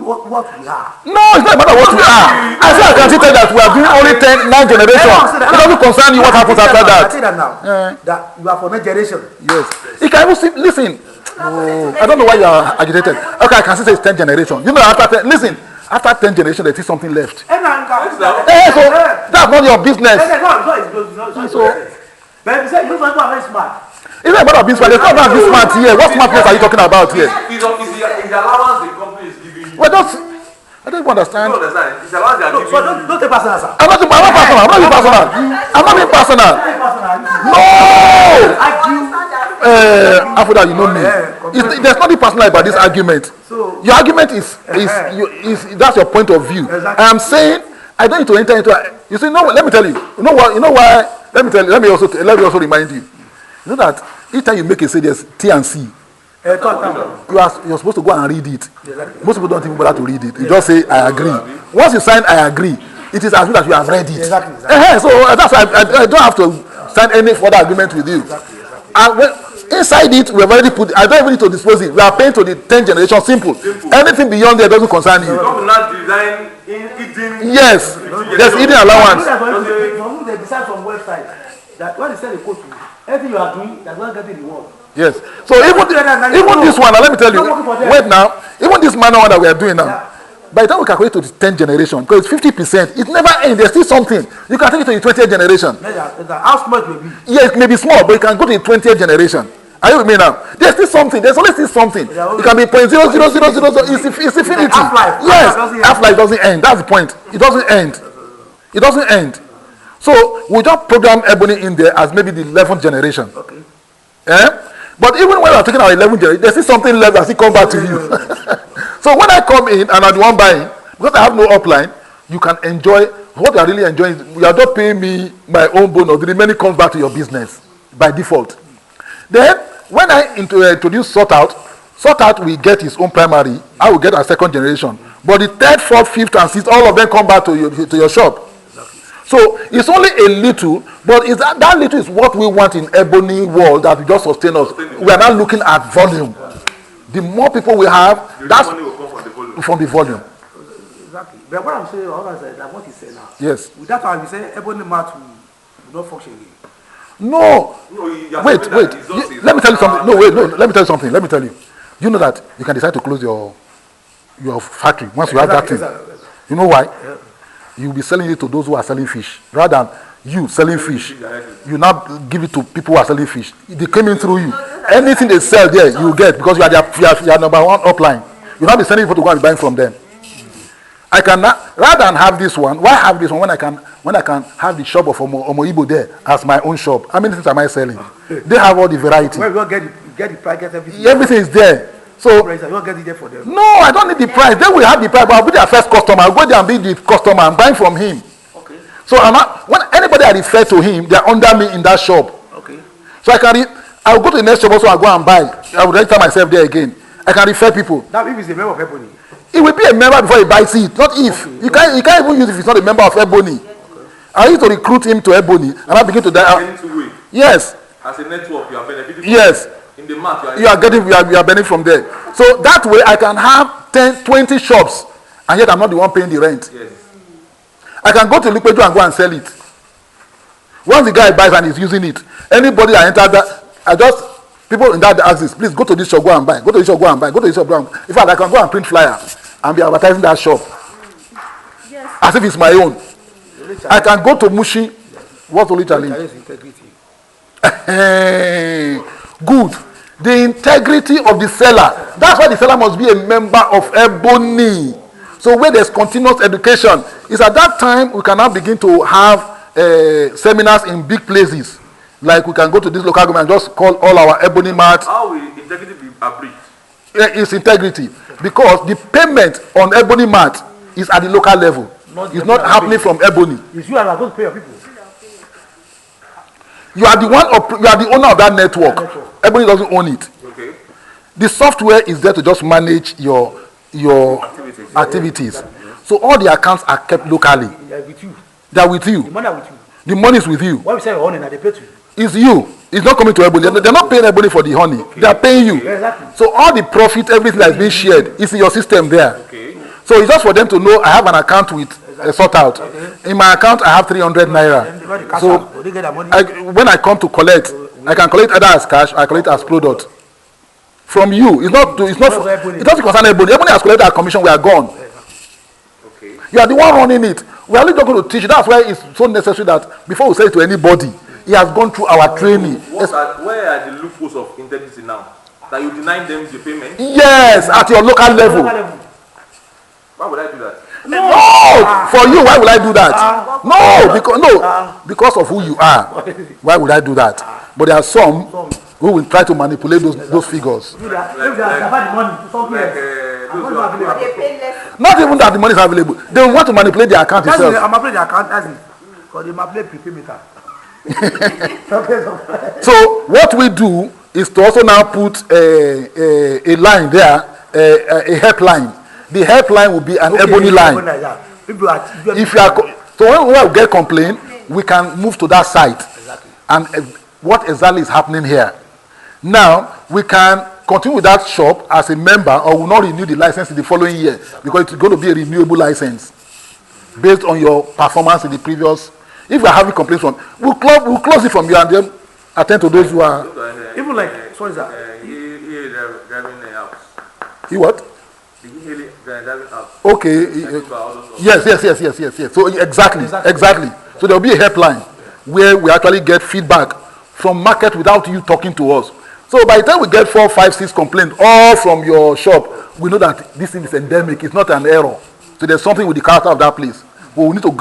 are. No, it's not a matter of what we are. I say I can still tell that we are doing only 9 generations. It doesn't concern you what happens after I that. say that now. That you are for next generation. Yes. You can even see, listen. Oh, I don't know why you are agitated. Okay, I can still say it's 10 generation. You know, after 10, listen, after 10 generation, there is something left. So That's not your business. So, but you say you are very smart. It's not about being smart. There's not about being smart here. What smartness are you talking about here? It's the allowance the company is giving you. Well, I don't understand. You don't understand? It's the allowance they are giving So you. don't take personal, sir. I'm not being personal. I'm not being personal. I'm not being personal. Take personal. No! Argue. After that, you know me. There's nothing personal about this argument. So Your argument is that's your point of view. Exactly. I'm saying I don't need to enter into. You see, no. Let me tell you. You know what? You know why? Let me tell you. Let me also remind you. You know that each time you make a say there's T and C. You're supposed to go and read it. Exactly. Most people don't even bother to read it. You just say I agree. Once you sign I agree, it is as good as you have read it. Exactly. So that's why I don't have to sign any further agreement with you. And when, inside it, we have already put. I don't even need to dispose it. We are paying to the 10th generation. Simple. Anything beyond there doesn't concern you. You don't not design eating. Yes, there's eating allowance. They decide from website that when they send a code to you, everything you are doing, they're going to get the reward. Yes. So even this one, now let me tell you. Wait now. Even this manual one that we are doing now. By the time we calculate to the 10th generation, because it's 50%, it never ends. There's still something. You can take it to the 20th generation. How small it will be. Yes, it may be small, but you can go to the 20th generation. Are you with me now? There's still something. There's always still something. It can be 0.00000. It's infinity. Half-life. Yes, Half-life half-life doesn't end. That's the point. It doesn't end. It doesn't end. So we just program Ebony in there as maybe the 11th generation. Okay. But even when we are taking our 11th generation, there's still something left that still come back to you. So when I come in and I'm the one buying, because I have no upline, you can enjoy what you are really enjoying. You are just paying me my own bonus. The remaining comes back to your business by default. Then when I introduce sort out will get his own primary. I will get a second generation. But the third, fourth, fifth, and sixth, all of them come back to your shop. So it's only a little, but is that little is what we want in Ebony world that will just sustain us. We are not looking at volume. The more people we have, that's money will come from the volume. from the volume. Exactly. But what I'm saying, all I said, that what he said now. Yes. With that one, we say Ebony Mart will not function again. No. No, you are Wait. saying that resources Let me tell you something. are- No, wait. No. Let me tell you something. Let me tell you. You know that you can decide to close your factory once you have that thing. You know why? You'll be selling it to those who are selling fish rather than you selling fish. You now give it to people who are selling fish. They came in through you. Anything they sell there, you get because you are number one upline. You now be sending people to go and be buying from them. I can rather than have this one. Why have this one when I can have the shop of Omoibo there as my own shop? How many things am I selling? They have all the variety. Well, you won't get the price, get everything. Everything is there. So You won't get it there for them. no, I don't need the price. They will have the price, but I'll be their first customer. I'll go there and be the customer. I'm buying from him. Okay. So when anybody I refer to him, they're under me in that shop. Okay. So I'll go to the next shop also. I'll go and buy. I will register myself there again. I can refer people. Now, if he's a member of Ebony, He will be a member before he buys it, not if. Okay. You can't even use if he's not a member of Ebony. I used to recruit him to Ebony, and I begin to die. Getting two way. Yes, As a network, you are benefiting. yes. In the math, You are benefiting from there. So that way I can have 10, 20 shops, and yet I'm not the one paying the rent. Yes. I can go to Lupejo and go and sell it. Once the guy buys and is using it, anybody that enters that, people in that axis, please go to this shop, go and buy. Go to this shop, go and buy. Go to this shop, go and buy. In fact, I can go and print flyer and be advertising that shop Yes. as if it's my own. I can go to Mushi. What's the only challenge? there is integrity. Good. The integrity of the seller. That's why the seller must be a member of Ebony. So where there's continuous education, is at that time we can now begin to have seminars in big places. Like we can go to this local government and just call all our Ebony Mart. How will integrity be abridged? It's integrity. Because the payment on Ebony Mart is at the local level. It's not happening from Ebony. It's you and I'm going to pay your people. You are the you are the owner of that network. Everybody doesn't own it. Okay. The software is there to just manage your activities. So all the accounts are kept locally. They are with you. They are with you. The money are with you. The money is with you. What we say honey, now they pay to you. It's you. It's not coming to everybody. They're not paying everybody for the honey. They are paying you. Exactly. So all the profit, everything that's being shared, is in your system there. Okay. So it's just for them to know I have an account with a sort out. In my account, I have 300 naira. So they get their money. when I come to collect, I can collect either as cash or I collect as product from you. It doesn't concern everybody. Everybody has collected our commission. We are gone. Okay. You are the one running it. We are only not going to teach you. That's why it's so necessary that before we say it to anybody, he has gone through our training. Where are the loopholes of integrity now? That you deny them the payment? Yes, at your local level. Why would I do that? No, for you, why would I do that? Because of who you are. Why would I do that? But there are some who will try to manipulate those figures. They pay less. Not even that the money is available. They want to manipulate the account itself. I'm manipulate the account, that's it. Because they manipulate prepayment. So what we do is to also now put a line there, a helpline. The helpline will be an ebony line. If you are so when we get complaint, we can move to that site. Exactly. And what exactly is happening here? Now we can continue with that shop as a member, or will not renew the license in the following year because it's going to be a renewable license based on your performance in the previous. If we are having complaints from, we'll close it from you and then attend to those who are. Even like, sorry, sir. Driving the house. You what? The driving house. Okay. Yes. So exactly. So there will be a helpline where we actually get feedback from market without you talking to us. So by the time we get 4, 5, 6 complaints all from your shop, we know that this thing is endemic. It's not an error. So there's something with the character of that place. But we need to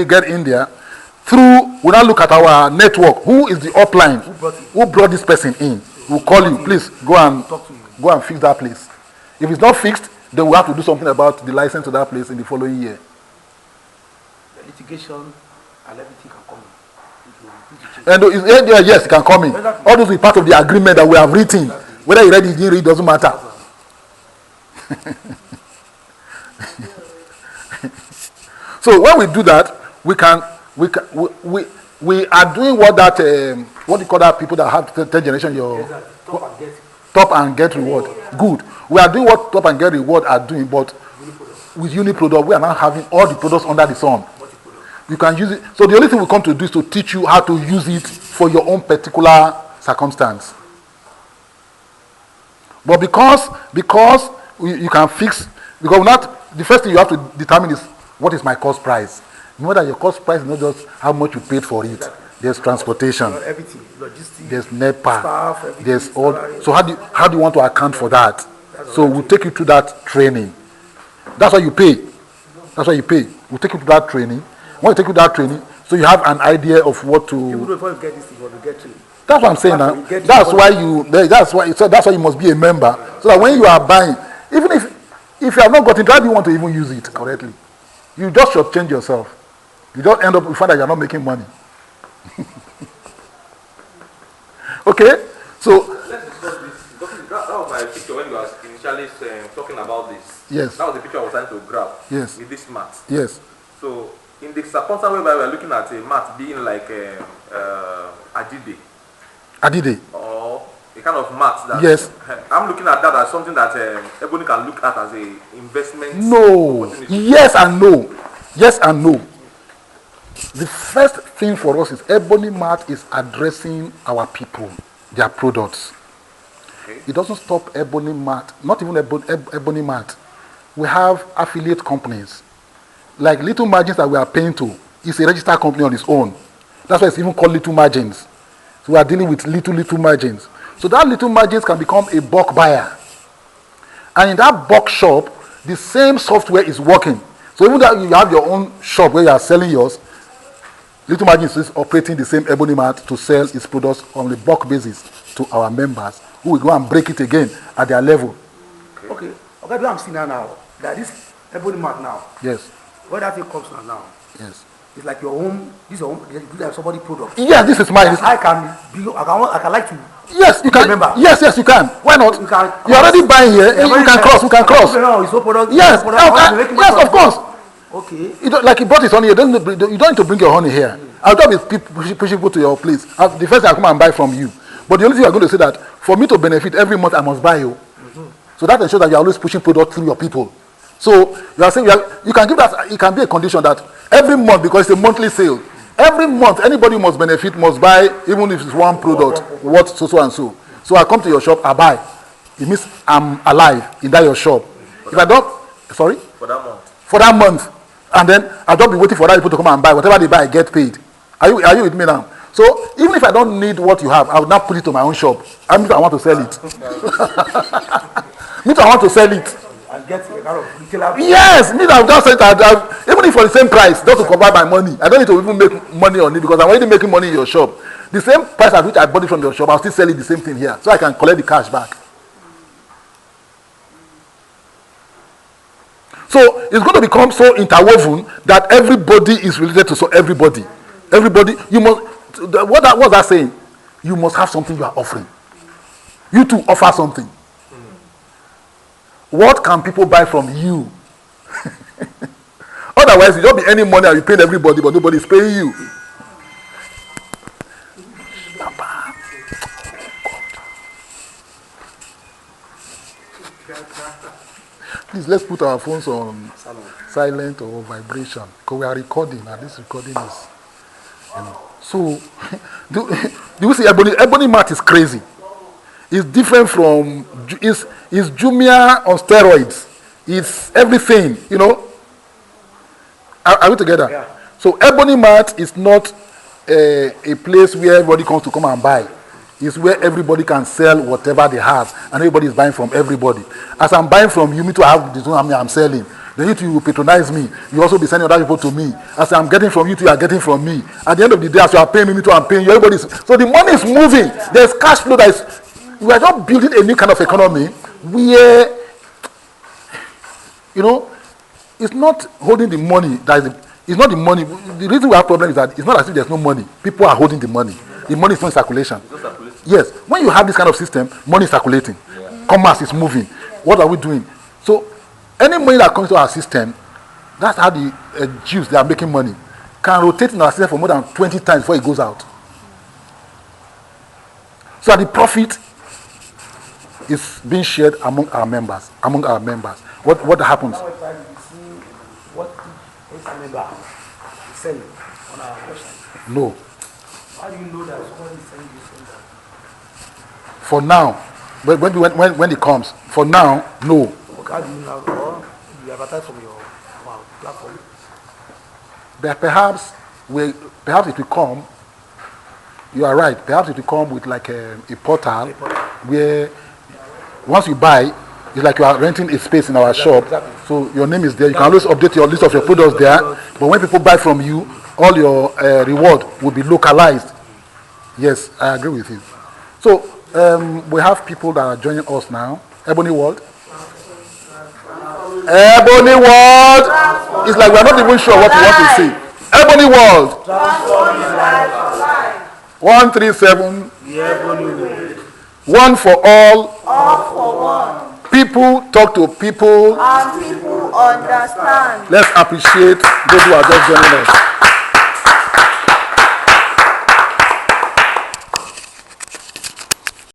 get in there. We now look at our network. Who is the upline? Who brought this person in? We'll call you. Please go and fix that place. If it's not fixed, then we have to do something about the license to that place in the following year. The litigation and everything can come in. And yes, it can come in. All those will be part of the agreement that we have written. Whether you read it, you read, it doesn't matter. So when we do that, we are doing what what do you call that people that have third generation top and get reward. Good. We are doing what top and get reward are doing, but with Uniproduct, we are now having all the products under the sun. You can use it. So the only thing we come to do is to teach you how to use it for your own particular circumstance. But because you can fix, because the first thing you have to determine is what is my cost price. Remember that your cost price is not just how much you paid for it. Exactly. There's transportation. Everything, logistics. There's NEPA. Staff, there's all. So how do you want to account for that? So we'll take you through that training. That's why you pay. We'll take you to that training. When we take you to that training, so you have an idea of what to. Even before you get this thing, you get training. That's what I'm saying now. That's why you must be a member. So that when you are buying, even if you have not gotten, how do you want to even use it correctly? You just shortchange yourself. You just end up with find that you're not making money. Okay? So let's discuss this. That was my picture when you were initially talking about this. Yes. That was the picture I was trying to grab. Yes. With this mat. Yes. So in the circumstance whereby we are looking at a mat being like Adide. Or a kind of mat that yes. I'm looking at that as something that everybody can look at as a investment. No. Yes and no. Yes and no. The first thing for us is Ebony Mart is addressing our people, their products. Okay. It doesn't stop Ebony Mart, not even Ebony Mart. We have affiliate companies. Like Little Margins that we are paying to is a registered company on its own. That's why it's even called Little Margins. So we are dealing with little margins. So that little margins can become a bulk buyer. And in that bulk shop, the same software is working. So even though you have your own shop where you are selling yours, Little Margins is operating the same Ebony Mart to sell its products on a bulk basis to our members, who will go and break it again at their level. Okay, what I'm seeing now, that this Ebony Mart now. Yes. Where that thing comes now. Yes. It's like your own. This is your own. You do like somebody product. Yes, this is mine. I can be. I can like to. Yes, you can. Remember. Yes, you can. Why not? You can. You're already buying here. Yeah, You can cross. We can cross. No, it's no product. Yes, no product. yes, of course. Okay. You don't, like he brought his honey. You don't need to bring your honey here. I'll just be pushing people to your place. The first thing I come and buy from you. But the only thing you're going to say that for me to benefit every month I must buy you. So that ensures that you're always pushing product through your people. So you are saying you can give that. It can be a condition that every month, because it's a monthly sale. Every month anybody must benefit, must buy, even if it's one product, what so and so. So I come to your shop, I buy. It means I'm alive in that your shop. If I don't, sorry? For that month. For that month. And then I'll just be waiting for other people to come and buy. Whatever they buy, I get paid. Are you with me now? So even if I don't need what you have, I will now put it to my own shop. I want to sell it. I want to sell it. And get a kind of retailer. Yes, I've just said that. Even if for the same price, just to cover my money. I don't need to even make money on it because I'm already making money in your shop. The same price at which I bought it from your shop, I'll still sell it the same thing here. So I can collect the cash back. So it's going to become so interwoven that everybody is related to everybody. Everybody, you must, what's that saying? You must have something you are offering. You too offer something. What can people buy from you? Otherwise, it don't be any money and you pay everybody, but nobody is paying you. Please, let's put our phones on silent or vibration because we are recording and this recording is, So, do you see Ebony Mart is crazy. It's different from, it's Jumia on steroids. It's everything, Are we together? Yeah. So Ebony Mart is not a place where everybody comes to come and buy. It's where everybody can sell whatever they have, and everybody is buying from everybody. As I'm buying from you, me to have this one I'm selling. Then you too patronize me. You also be sending other people to me. As I'm getting from you, too, you are getting from me. At the end of the day, as you are paying me too, I'm paying you. So the money is moving. There's cash flow that is. We are just building a new kind of economy where, it's not holding the money. It's not the money. The reason we have problem is that it's not as if there's no money. People are holding the money. The money is not in circulation. Yes. When you have this kind of system, money is circulating. Yeah. Commerce is moving. What are we doing? So any money that comes to our system, that's how the Jews, they are making money, can rotate in our system for more than 20 times before it goes out. So the profit is being shared among our members. What happens? Now we're trying to see what each member is selling on our website. No. How do you know that somebody is selling this thing? For now, when it comes, for now, no. Okay, how do you know? Or you advertise from your platform? But perhaps it will come. You are right. Perhaps it will come with like a portal where once you buy, it's like you are renting a space in our shop. Exactly. So your name is there. You can always update your list of your products there. But when people buy from you, all your reward will be localized. Yes, I agree with you. So we have people that are joining us now. Ebony World. Ebony World. It's like we are not even sure what we want to say. Ebony World. 137. One for all for one. People talk to people. And people understand. Let's appreciate those who are just joining us.